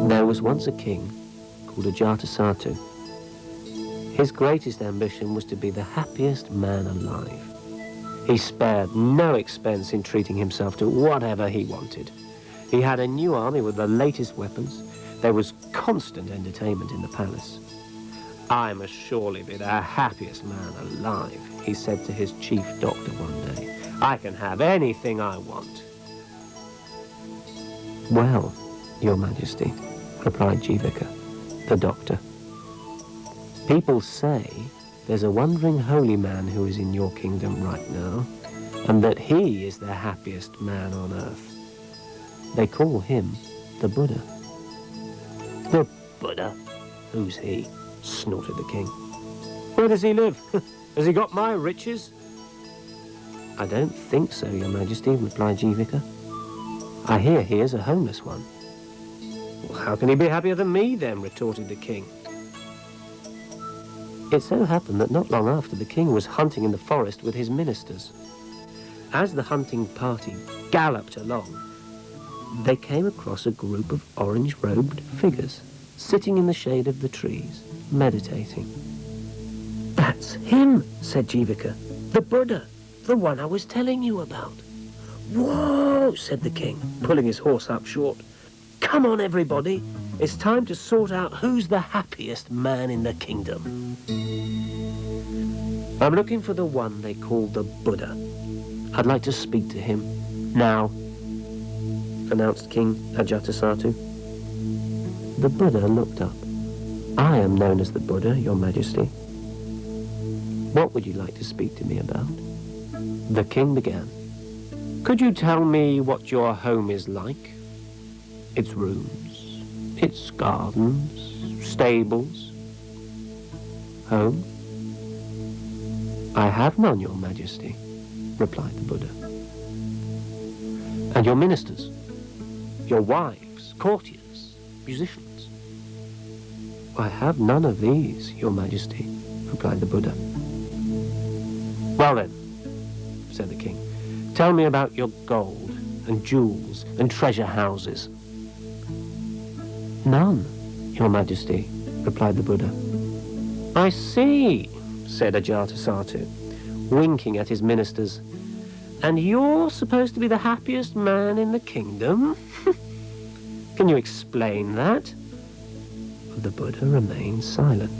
[SPEAKER 7] There was once a king called Ajatasattu. His greatest ambition was to be the happiest man alive. He spared no expense in treating himself to whatever he wanted. He had a new army with the latest weapons. There was constant entertainment in the palace. I must surely be the happiest man alive, he said to his chief doctor one day. I can have anything I want. Well, Your Majesty, replied Jivaka, the doctor. People say there's a wandering holy man who is in your kingdom right now, and that he is the happiest man on earth. They call him the Buddha. The Buddha? Who's he? Snorted the king. Where does he live? Has he got my riches? I don't think so, Your Majesty, replied Jivaka. I hear he is a homeless one. Well, how can he be happier than me, then, retorted the king. It so happened that not long after, the king was hunting in the forest with his ministers. As the hunting party galloped along, they came across a group of orange-robed figures sitting in the shade of the trees, meditating. That's him, said Jivaka, the Buddha, the one I was telling you about. Whoa, said the king, pulling his horse up short. Come on, everybody. It's time to sort out who's the happiest man in the kingdom. I'm looking for the one they call the Buddha. I'd like to speak to him now, announced King Ajatasattu. The Buddha looked up. I am known as the Buddha, Your Majesty. What would you like to speak to me about? The king began. Could you tell me what your home is like? Its rooms, its gardens, stables. Home? I have none, Your Majesty, replied the Buddha. And your ministers, your wives, courtiers, musicians? I have none of these, Your Majesty, replied the Buddha. Well then, said the king, tell me about your gold and jewels and treasure houses. None, Your Majesty, replied the Buddha. I see, said Ajatasattu, winking at his ministers. And you're supposed to be the happiest man in the kingdom? Can you explain that? The Buddha remained silent.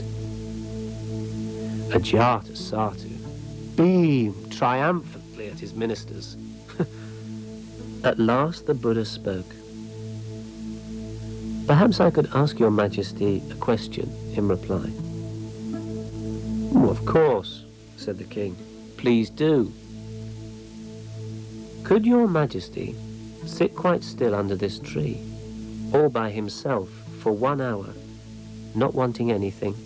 [SPEAKER 7] Ajatasattu beamed triumphantly at his ministers. At last the Buddha spoke. Perhaps I could ask Your Majesty a question in reply. Of course, said the king. Please do. Could Your Majesty sit quite still under this tree, all by himself for 1 hour, not wanting anything,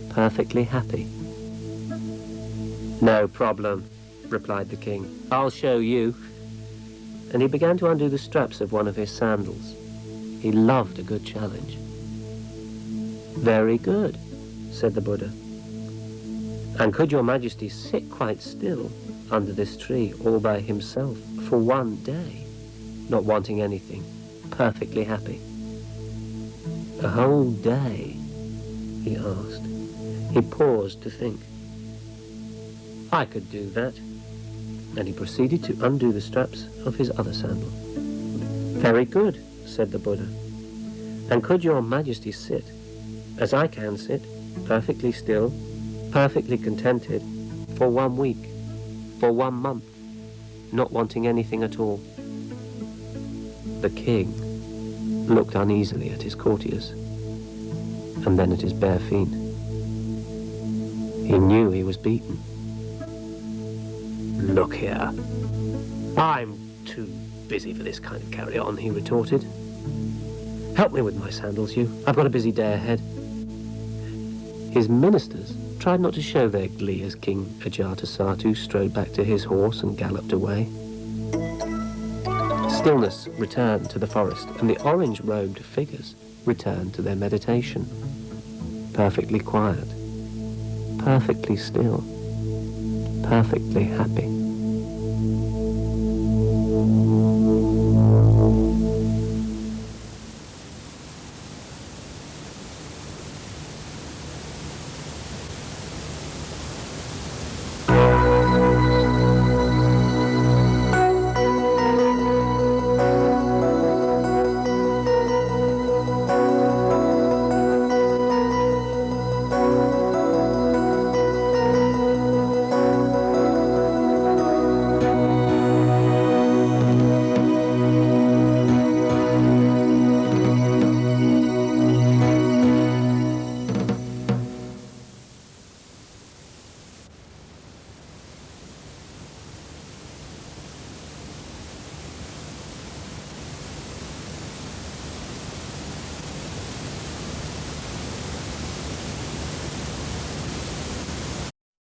[SPEAKER 7] perfectly happy? No problem, replied the king. I'll show you. And he began to undo the straps of one of his sandals. He loved a good challenge. Very good, said the Buddha. And could your Majesty sit quite still under this tree all by himself for one day, not wanting anything, perfectly happy? A whole day, he asked. He paused to think. I could do that. And he proceeded to undo the straps of his other sandal. Very good, said the Buddha. And could your Majesty sit, as I can sit, perfectly still, perfectly contented, for 1 week, for 1 month, not wanting anything at all? The king looked uneasily at his courtiers, and then at his bare feet. He knew he was beaten. Look here, I'm too busy for this kind of carry-on, he retorted. Help me with my sandals, you. I've got a busy day ahead. His ministers tried not to show their glee as King Ajatasattu strode back to his horse and galloped away. Stillness returned to the forest, and the orange-robed figures returned to their meditation. Perfectly quiet, perfectly still, perfectly happy.